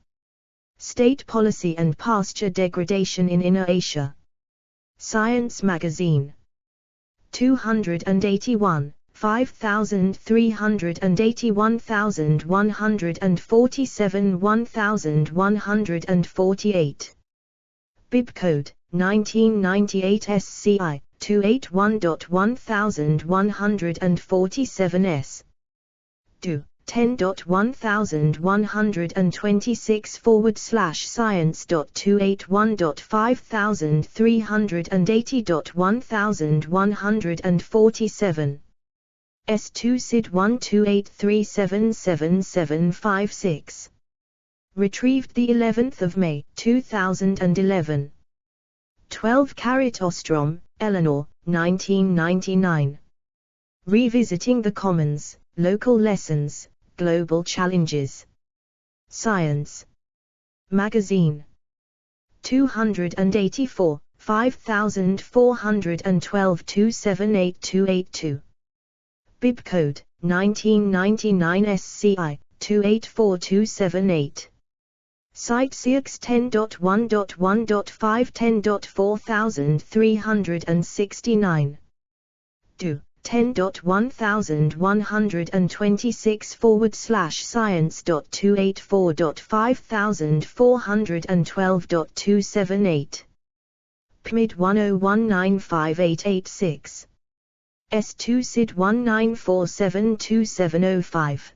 State Policy and Pasture Degradation in Inner Asia. Science Magazine. 281, 5381,147 1148. Bibcode, 1998 SCI, 281.1147s. do 10.126/science.281.5380.1147. S2 SID 12837756. Retrieved the 11th of May, 2011. 12 12 Ostrom, Eleanor, 1999. Revisiting the Commons, Local Lessons, Global Challenges. Science Magazine. 284, 5412 278282. Bibcode, 1999 SCI, 284278. Site CX 10.1.1.5 10.4369. Do 10.1126/science.284.5412.278. PMID 10195886. S2 SID 19472705.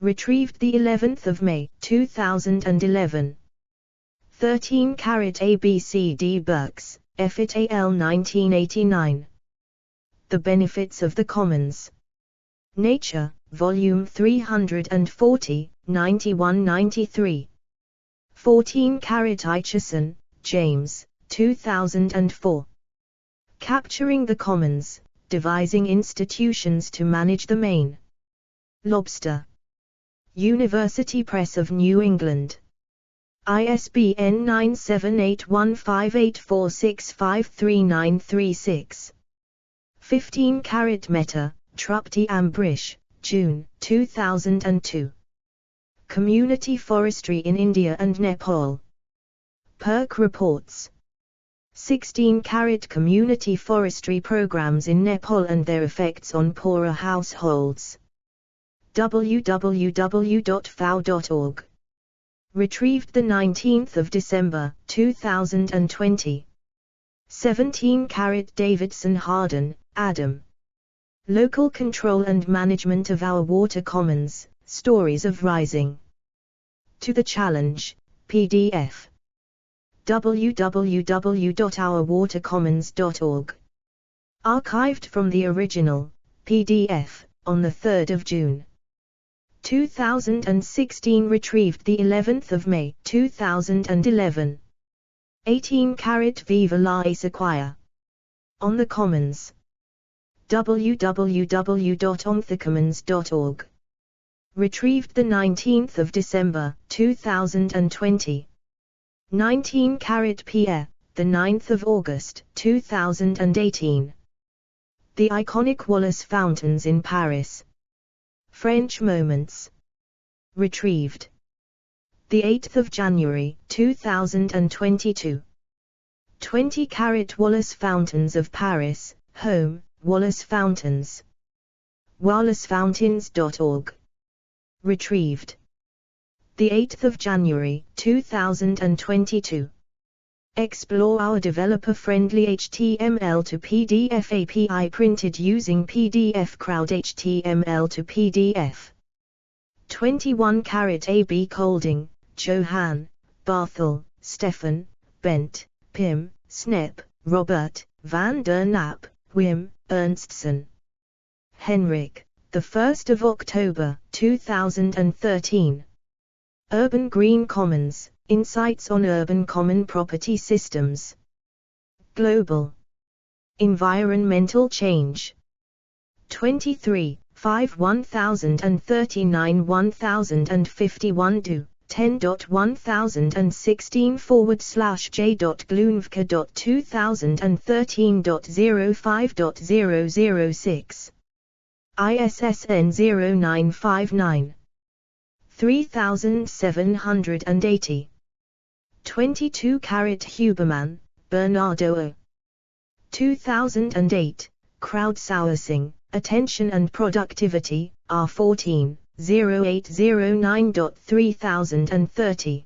Retrieved the 11th of May, 2011. 13 ABCD Burks, Effort AL 1989. The Benefits of the Commons. Nature, Volume 340, 91-93. 14 Aitchison, James, 2004. Capturing the Commons, Devising Institutions to Manage the Main. Lobster. University Press of New England. ISBN 9781584653936. 15 Meta, Trupti Ambrish, June, 2002. Community Forestry in India and Nepal. PERC Reports. 16 Community Forestry Programs in Nepal and their effects on poorer households. www.fao.org. Retrieved the 19th of December, 2020. 17 Davidson Harden, Adam. Local Control and Management of Our Water Commons, Stories of Rising to the Challenge, PDF. www.ourwatercommons.org. Archived from the original, PDF, on the 3rd of June. 2016. Retrieved the 11th of May, 2011. 18 Viva la Sequoia. On the Commons. www.onthecommons.org. Retrieved the 19th of December, 2020. 19 Pierre, the 9th of August, 2018. The iconic Wallace Fountains in Paris. French Moments. Retrieved the 8th of January, 2022. 20 Wallace Fountains of Paris, Home, Wallace Fountains. wallacefountains.org. Retrieved the 8th of January, 2022. Explore our developer-friendly HTML to PDF API printed using PDF Crowd HTML to PDF. 21 A.B. Colding, Johann, Barthel, Stefan, Bent, Pim, Snep, Robert, Van der Nap, Wim, Ernstson. Henrik, the 1st of October, 2013. Urban Green Commons, Insights on Urban Common Property Systems. Global Environmental Change. 23, 5 1039 1051 do. 10.1016/j.glunvka.2013.05.006. ISSN 0959 3780. 22 Huberman, Bernardo O. 2008, Crowdsourcing, Attention and Productivity, R14, 0809.3030.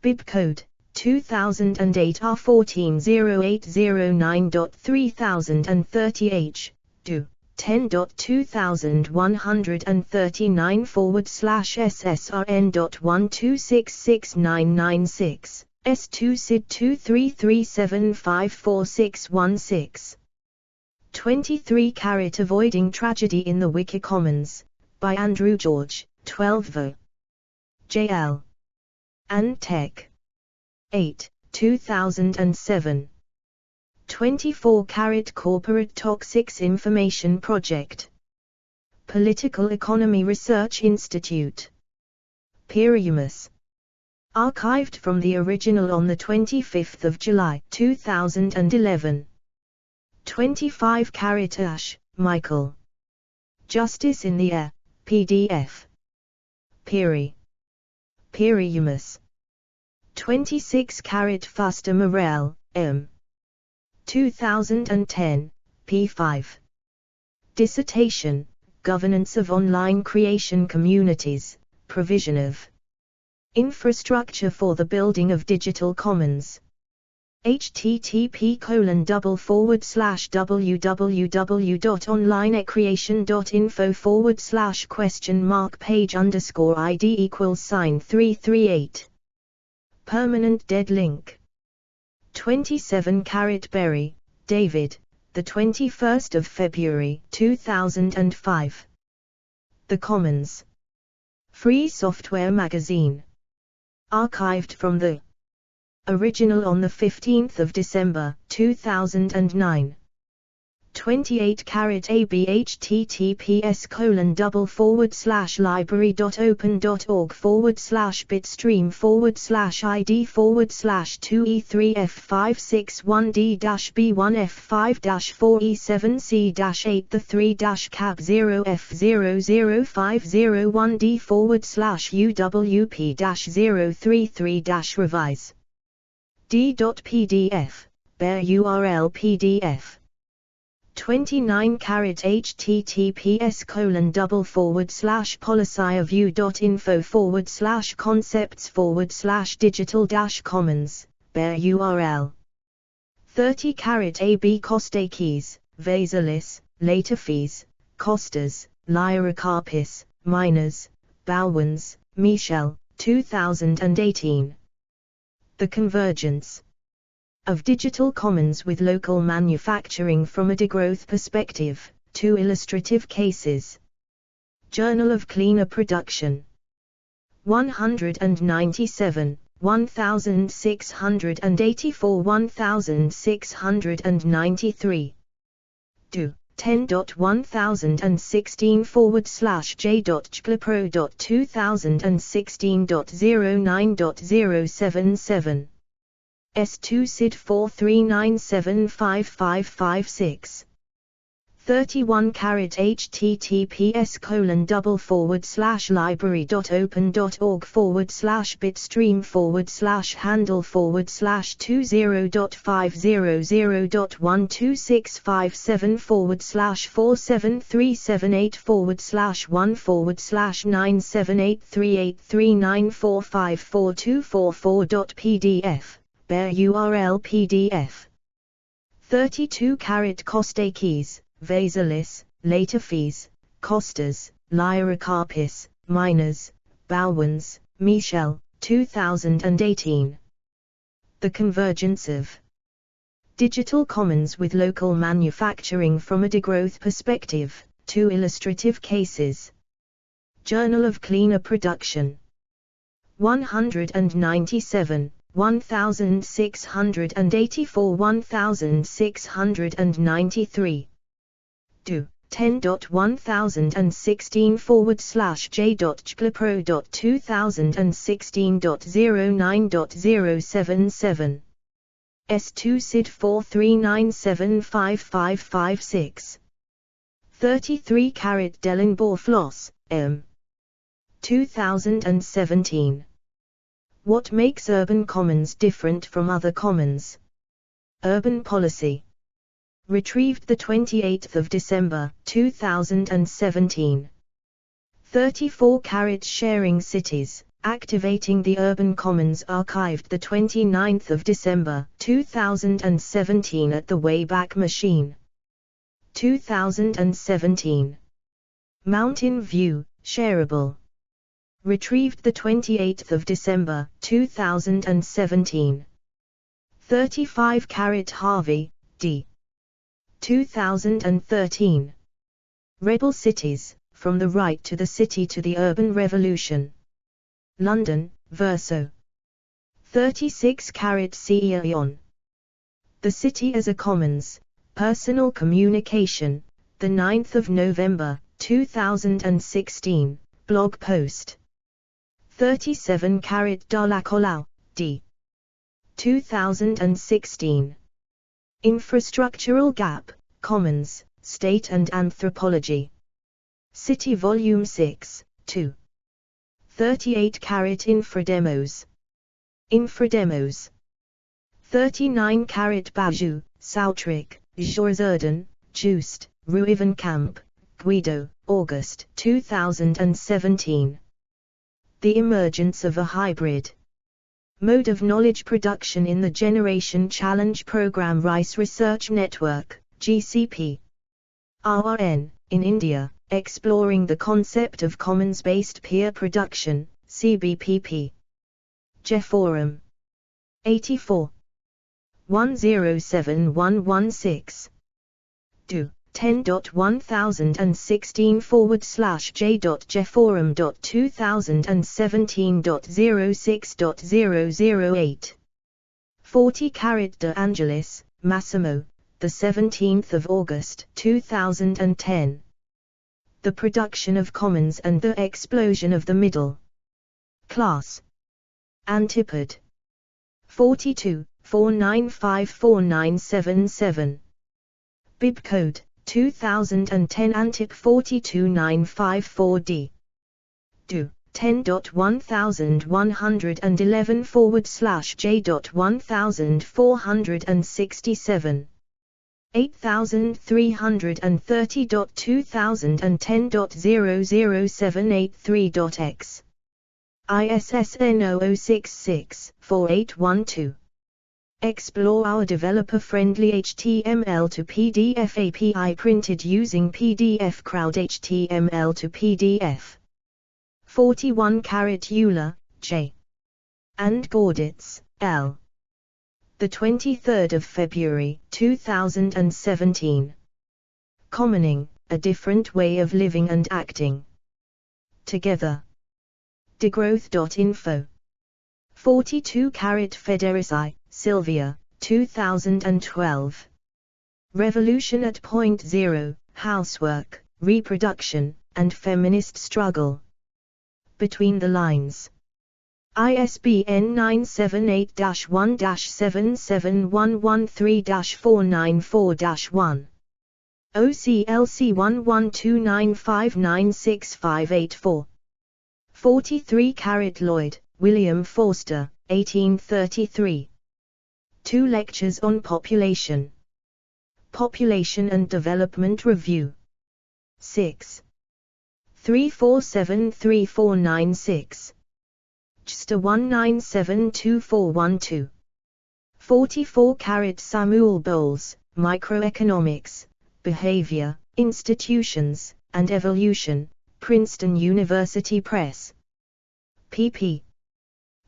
Bibcode, 2008 R14 0809.3030H, do. 10.2139/SSRN.1266996, S2 SID 2337544616. 23 Avoiding Tragedy in the Wiki Commons, by Andrew George, 12 vo. JL. and Tech. 8, 2007. 24 Corporate Toxics Information Project. Political Economy Research Institute. Periumus. Archived from the original on the 25th of July 2011. 25 Ash, Michael. Justice in the Air, PDF. Periumus. 26 Fuster Morel, M. 2010, p5. Dissertation, Governance of Online Creation Communities, Provision of Infrastructure for the Building of Digital Commons. http://www.onlinecreation.info/page_ID=338. Permanent dead link. 27 Berry, David, the 21st of February 2005. The Commons. Free Software Magazine. Archived from the original on the 15th of December 2009. 28 AB https://library.open.org/bitstream/id/2e3f561d-b1f5-4e7c-8 3-cab0f00501d/uwp-033-revise. d.pdf, bare URL PDF. 29 https://policyview.info/concepts/digital-commons, bare URL. 30 AB Kostakis, Vasalis, later fees, Costas, Lyrakarpis, Miners, Bowens, Michel, 2018. The Convergence of Digital Commons with Local Manufacturing from a Degrowth Perspective, 2 Illustrative Cases. Journal of Cleaner Production. 197, 1684 1693. Do. 10.1016/j.jpro.2016.09.077. S2 SID 43975556. 31 https://library.open.org/bitstream/handle/20205020206741/473784/1/9783839454244.pdf, bare URL PDF. 32 Kostakis, Vasalis, later fees, Costas, Lyrakarpis, Miners, Bowens, Michel, 2018. The Convergence of Digital Commons with Local Manufacturing from a Degrowth Perspective, 2 Illustrative Cases. Journal of Cleaner Production. 197, 1684 1693. Do. 10.1016/j.jpro.2016.09.077. S2 SID 43975556. 33 Dellenbaugh Floss, M. 2017. What makes urban commons different from other commons? Urban Policy. Retrieved 28 December 2017. 34 Sharing Cities, Activating the Urban Commons, archived 29 December 2017 at the Wayback Machine. 2017. Mountain View, Shareable. Retrieved 28 December 2017. 35 Harvey, D. 2013. Rebel Cities, From the Right to the City to the Urban Revolution. London, Verso. 36 Ceion. The City as a Commons, Personal Communication, the 9th of November, 2016, blog post. 37 Dalakolau, D. 2016. Infrastructural Gap, Commons, State and Anthropology. City Volume 6, 2. 38 Infrademos. Infrademos. 39 Baju, Soutric, Jorzerden, Joost, Ruivenkamp, Guido, August 2017. The Emergence of a Hybrid Mode of Knowledge Production in the Generation Challenge Program Rice Research Network, GCP. RN, in India, Exploring the Concept of Commons-Based Peer Production, CBPP. Jeforum. 84. 107116. Do. 10.1016/j.jeforum.2017.06.008. 40 De Angelis, Massimo, the 17th of August 2010. The Production of Commons and the Explosion of the Middle Class. Antipode. 42, 4954977. Bibcode, 2010 Antip 42954D. Do. 10.1111/j.1467. 8330.2010.00783.x. ISSN 0066-4812. Explore our developer-friendly HTML to PDF API printed using PDF Crowd HTML to PDF. 41 Euler, J. and Gauditz, L. The 23rd of February 2017. Commoning, a different way of living and acting together. Degrowth.info. 42 Federici, Sylvia, 2012. Revolution at Point Zero, Housework, Reproduction, and Feminist Struggle. Between the Lines. ISBN 978-1-77113-494-1. OCLC 1129596584. 43 Lloyd, William Forster, 1833. 2 Lectures on Population. Population and Development Review. 6. 3473496. JSTA 19724112. 44 Samuel Bowles, Microeconomics, Behavior, Institutions, and Evolution, Princeton University Press. pp.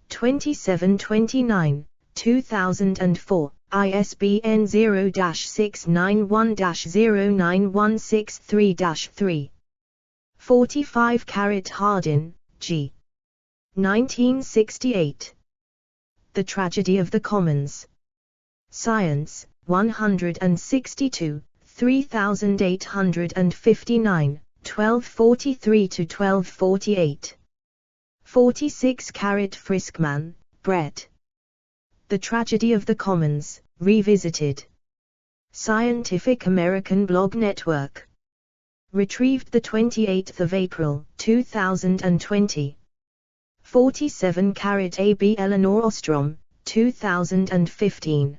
2729, 2004, ISBN 0-691-09163-3. 45 Hardin, G. 1968. The Tragedy of the Commons. Science, 162, 3859, 1243-1248. 46 Friskman, Brett. The Tragedy of the Commons, Revisited. Scientific American Blog Network. Retrieved 28 April, 2020. 47 A.B. Eleanor Ostrom, 2015.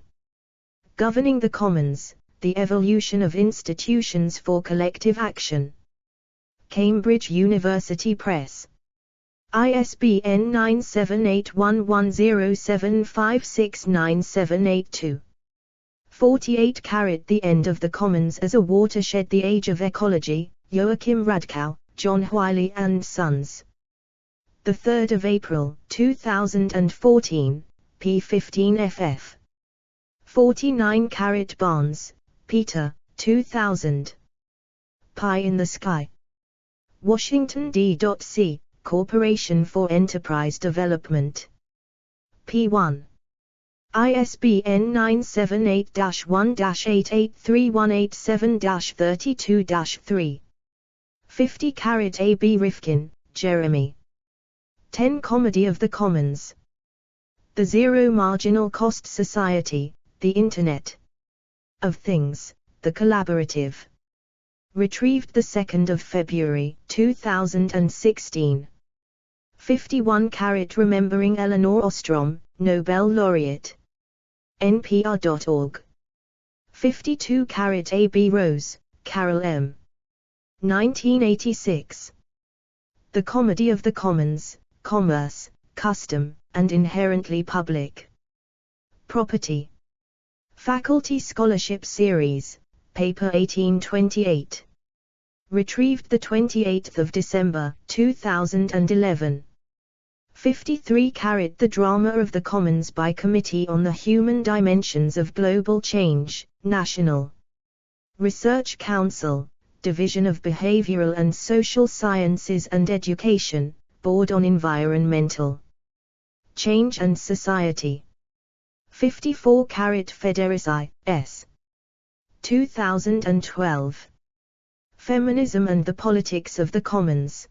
Governing the Commons, The Evolution of Institutions for Collective Action. Cambridge University Press. ISBN 9781107569782. 48 The End of the Commons as a Watershed, The Age of Ecology, Joachim Radkau, John Wiley and Sons. 3 April, 2014, p15ff. 49 Barnes, Peter, 2000. Pie in the Sky. Washington D.C., Corporation for Enterprise Development. p1. ISBN 978-1-883187-32-3. 50 A. B. Rifkin, Jeremy. 10 Comedy of the Commons. The Zero Marginal Cost Society, the Internet of Things, the Collaborative. Retrieved 2 February 2016. 51 Remembering Elinor Ostrom, Nobel Laureate. NPR.org. 52 A. B. Rose, Carol M. 1986. The Comedy of the Commons, Commerce, Custom, and Inherently Public Property. Faculty Scholarship Series, Paper 1828. Retrieved 28 December 2011. 53 The Drama of the Commons by Committee on the Human Dimensions of Global Change, National Research Council, Division of Behavioral and Social Sciences and Education, Board on Environmental Change and Society. 54 Federici, S. 2012. Feminism and the Politics of the Commons.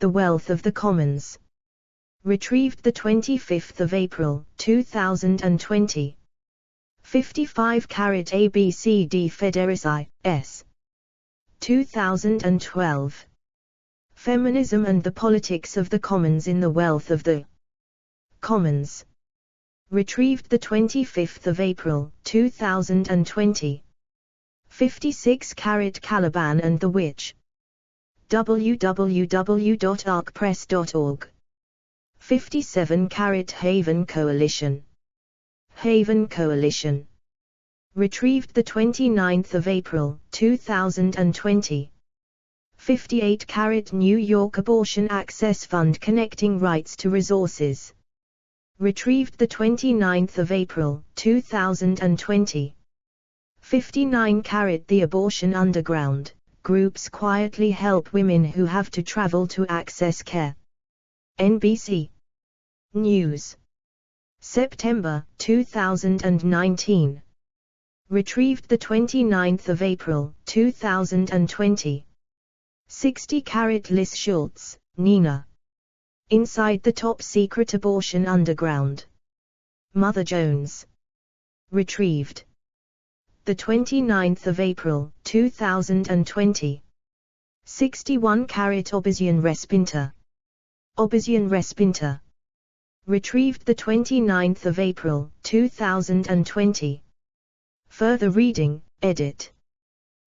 The Wealth of the Commons. Retrieved 25 April 2020. 55 A. B. C. D. Federici, S. 2012. Feminism and the Politics of the Commons in the Wealth of the Commons. Retrieved 25 April 2020. 56 Caliban and the Witch. www.arcpress.org. 57 Haven Coalition. Haven Coalition. Retrieved 29 April 2020. 58 New York Abortion Access Fund Connecting Rights to Resources. Retrieved 29 April 2020. 59 The Abortion Underground, Groups Quietly Help Women Who Have to Travel to Access Care. NBC News. September 2019. Retrieved 29 April 2020. 60 Liz Schultz, Nina. Inside the Top Secret Abortion Underground. Mother Jones. Retrieved 29 April 2020. 61 Obizien Respinter. Obizien Respinter. Retrieved 29 April 2020. Further reading, edit.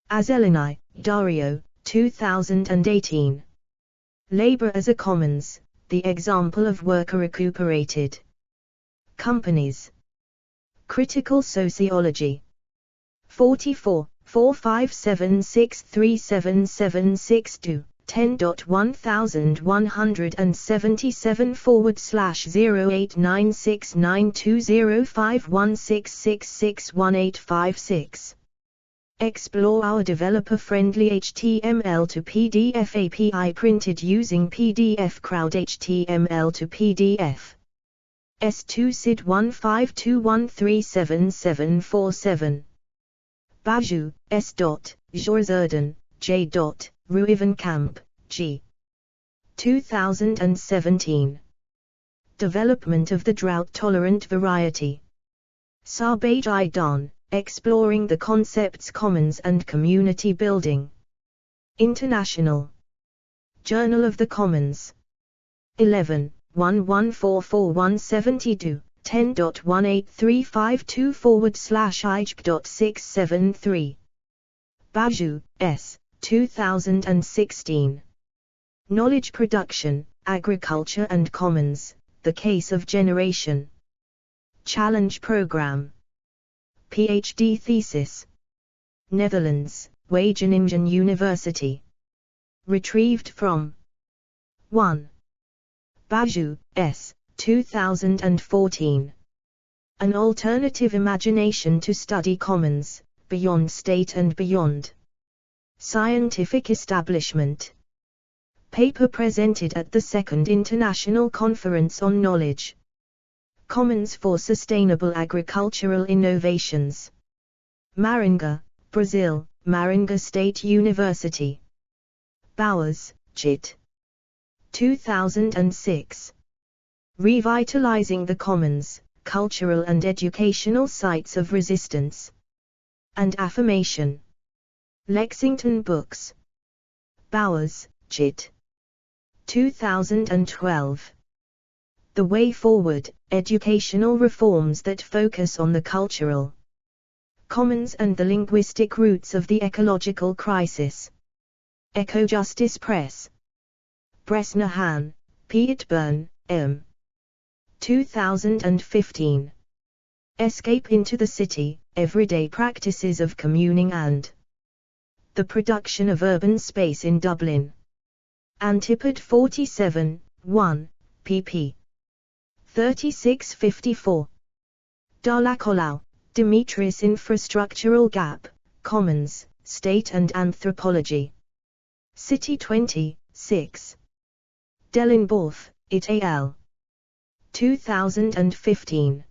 Azelini, Dario, 2018. Labor as a Commons, the Example of Worker Recuperated Companies. Critical Sociology. 44, 4576377762, 10.1177/0896920516661856. Explore our developer-friendly HTML to PDF API printed using PDF Crowd HTML to PDF. S2 SID 1521377747. Baju, S. Jorzerden, J. Ruivenkamp, G. 2017. Development of the Drought-Tolerant Variety. Sarbej Idan, Exploring the Concepts Commons and Community Building. International Journal of the Commons. 11/1144/172. 10.18352/ijc.673. Baju, S. 2016. Knowledge Production, Agriculture and Commons, The Case of Generation. Challenge Program. PhD Thesis. Netherlands, Wageningen University. Retrieved from 1. Baju, S. 2014. An Alternative Imagination to Study Commons, Beyond State and Beyond. Scientific Establishment. Paper presented at the Second International Conference on Knowledge. Commons for Sustainable Agricultural Innovations. Maringá, Brazil, Maringá State University. Bowers, Jit. 2006. Revitalizing the Commons, Cultural and Educational Sites of Resistance and Affirmation. Lexington Books. Bowers, Jit. 2012. The Way Forward, Educational Reforms that Focus on the Cultural Commons and the Linguistic Roots of the Ecological Crisis. Eco-Justice Press. Bresnahan, Peatburn, M. 2015. Escape into the City, Everyday Practices of Communing and the Production of Urban Space in Dublin. Antipode 47, 1, pp. 36-54. Darlacolau, Demetrius Infrastructural Gap, Commons, State and Anthropology. City 20, 6. Dellenborth, et al. 2015.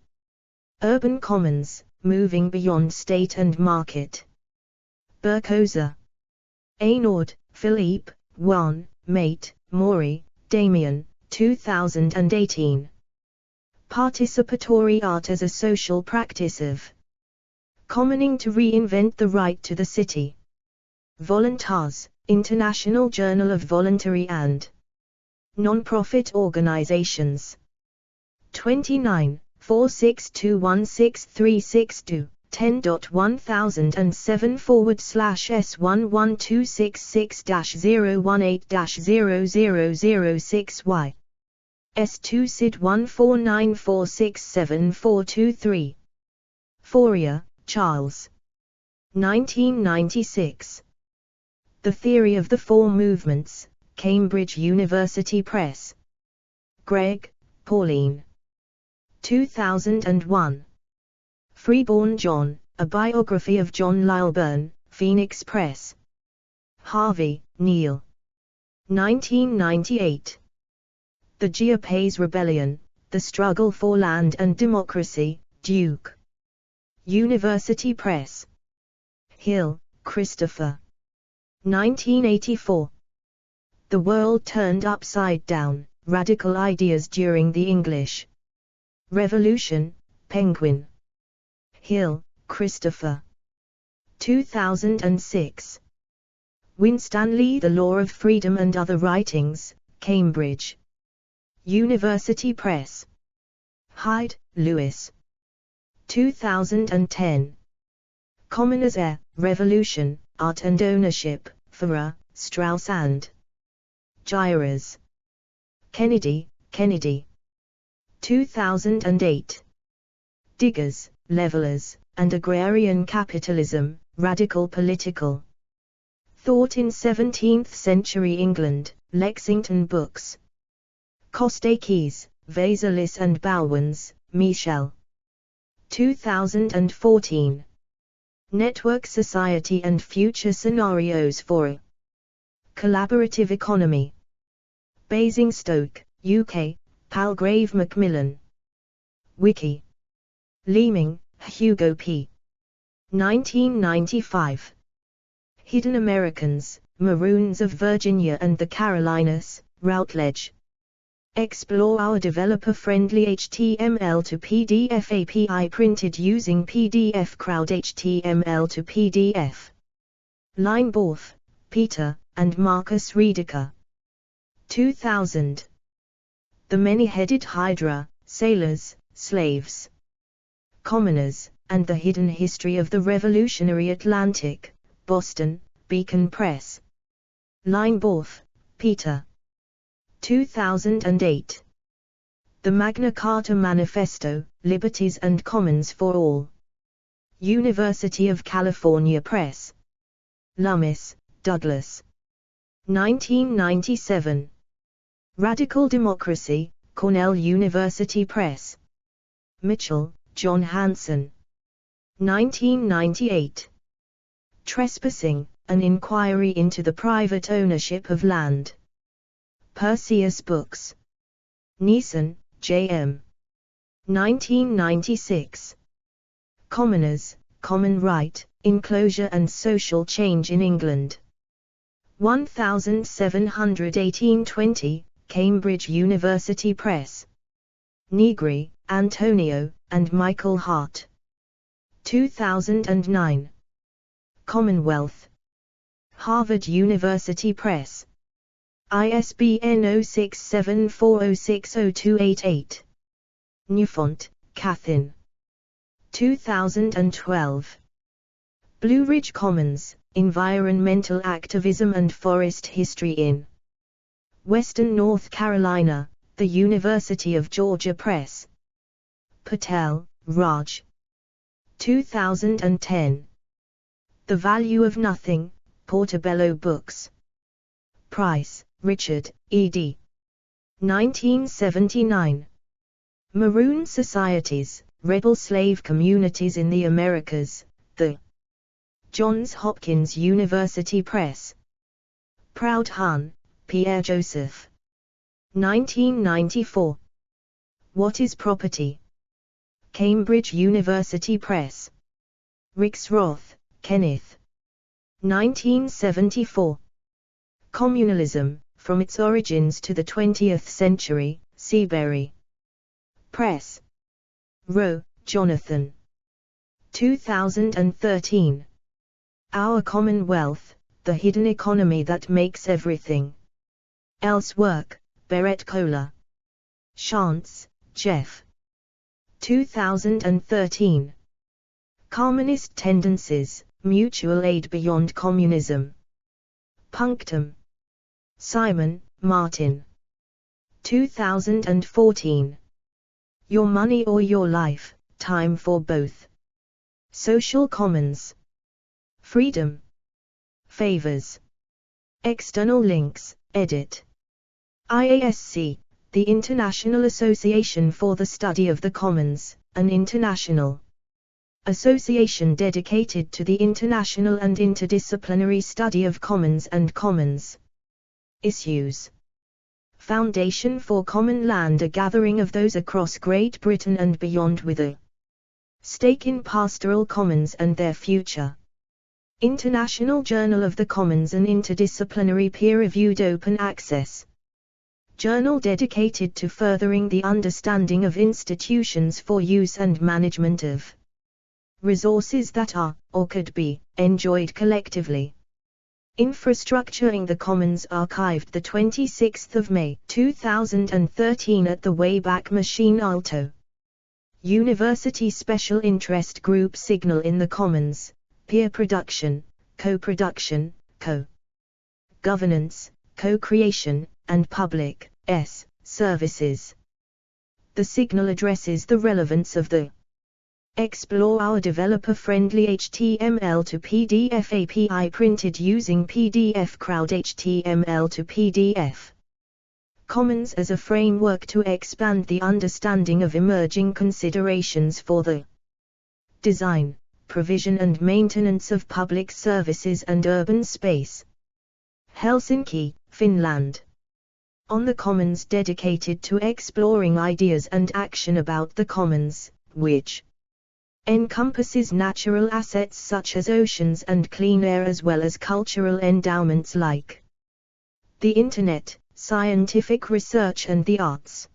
Urban Commons, Moving Beyond State and Market. Berkoza. Aynord, Philippe, 1, Mate, Maury, Damien, 2018. Participatory Art as a Social Practice of Commoning to Reinvent the Right to the City. Volontas, International Journal of Voluntary and Non-Profit Organizations. 29, 4621636 10.1007/S11266-018-00006Y. S2 SID 149467423. Fourier, Charles. 1996. The Theory of the Four Movements, Cambridge University Press. Gregg, Pauline. 2001. Freeborn John, A Biography of John Lilburne, Phoenix Press. Harvey, Neil. 1998. The Geopese Rebellion, The Struggle for Land and Democracy, Duke University Press. Hill, Christopher. 1984. The World Turned Upside Down, Radical Ideas During the English Revolution, Penguin. Hill, Christopher. 2006. Winstanley, The Law of Freedom and Other Writings, Cambridge University Press. Hyde, Lewis. 2010. Commoners' Era, Revolution, Art and Ownership, Farrar, Straus and Giras. Kennedy, Kennedy. 2008. Diggers, Levelers, and Agrarian Capitalism, Radical Political Thought in 17th-Century England, Lexington Books. Kostakis, Vaselis and Bowens, Michel. 2014. Network Society and Future Scenarios for a Collaborative Economy. Basingstoke, UK, Palgrave Macmillan. Wiki. Leeming, Hugo P. 1995. Hidden Americans, Maroons of Virginia and the Carolinas, Routledge. Explore our developer-friendly HTML to PDF API printed using PDF Crowd HTML to PDF. Lineborth, Peter, and Marcus Redeker. 2000. The Many-Headed Hydra, Sailors, Slaves, Commoners, and the Hidden History of the Revolutionary Atlantic, Boston, Beacon Press. Lineborth, Peter. 2008. The Magna Carta Manifesto, Liberties and Commons for All. University of California Press. Lummis, Douglas. 1997. Radical Democracy, Cornell University Press. Mitchell, John Hanson. 1998. Trespassing, An Inquiry into the Private Ownership of Land. Perseus Books. Neeson, J.M. 1996. Commoners, Common Right, Enclosure and Social Change in England. 1718-20, Cambridge University Press. Negri, Antonio, and Michael Hart. 2009. Commonwealth. Harvard University Press. ISBN 0674060288. Newfont, Catherine. 2012. Blue Ridge Commons, Environmental Activism and Forest History in Western North Carolina, The University of Georgia Press. Patel, Raj. 2010. The Value of Nothing, Portobello Books. Price, Richard, ed. 1979. Maroon Societies, Rebel Slave Communities in the Americas, The Johns Hopkins University Press. Proudhon, Pierre Joseph. 1994. What is Property? Cambridge University Press. Rixroth, Kenneth. 1974. Communalism, From Its Origins to the 20th Century, Seabury Press. Rowe, Jonathan. 2013. Our Commonwealth, The Hidden Economy That Makes Everything Else Work, Beret Kohler. Shantz, Jeff. 2013. Communist Tendencies, Mutual Aid Beyond Communism. Punctum. Simon, Martin. 2014. Your Money or Your Life, Time for Both. Social Commons. Freedom. Favors. External links, edit. IASC, the International Association for the Study of the Commons, an international association dedicated to the international and interdisciplinary study of commons and commons issues. Foundation for Common Land, a gathering of those across Great Britain and beyond with a stake in pastoral commons and their future. International Journal of the Commons, an interdisciplinary peer-reviewed open access journal dedicated to furthering the understanding of institutions for use and management of resources that are, or could be, enjoyed collectively. Infrastructuring the Commons, archived 26 May 2013 at the Wayback Machine, Alto. University Special Interest Group Signal in the Commons, Peer Production, Co-Production, Co-Governance, Co-Creation, and Public Services. The Signal addresses the relevance of the Explore our developer-friendly HTML to PDF API printed using PDF Crowd HTML to PDF Commons as a framework to expand the understanding of emerging considerations for the design, provision and maintenance of public services and urban space. Helsinki, Finland. On the Commons, dedicated to exploring ideas and action about the Commons, which encompasses natural assets such as oceans and clean air, as well as cultural endowments like the Internet, scientific research and the arts.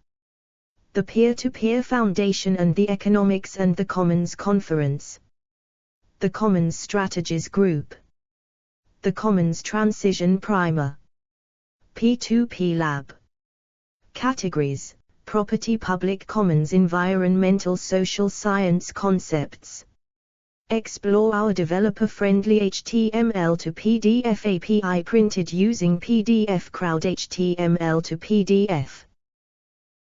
The Peer-to-Peer Foundation and the Economics and the Commons Conference. The Commons Strategies Group. The Commons Transition Primer. P2P Lab. Categories: Property, Public Commons, Environmental, Social Science Concepts. Explore our developer-friendly HTML to PDF API printed using PDF Crowd HTML to PDF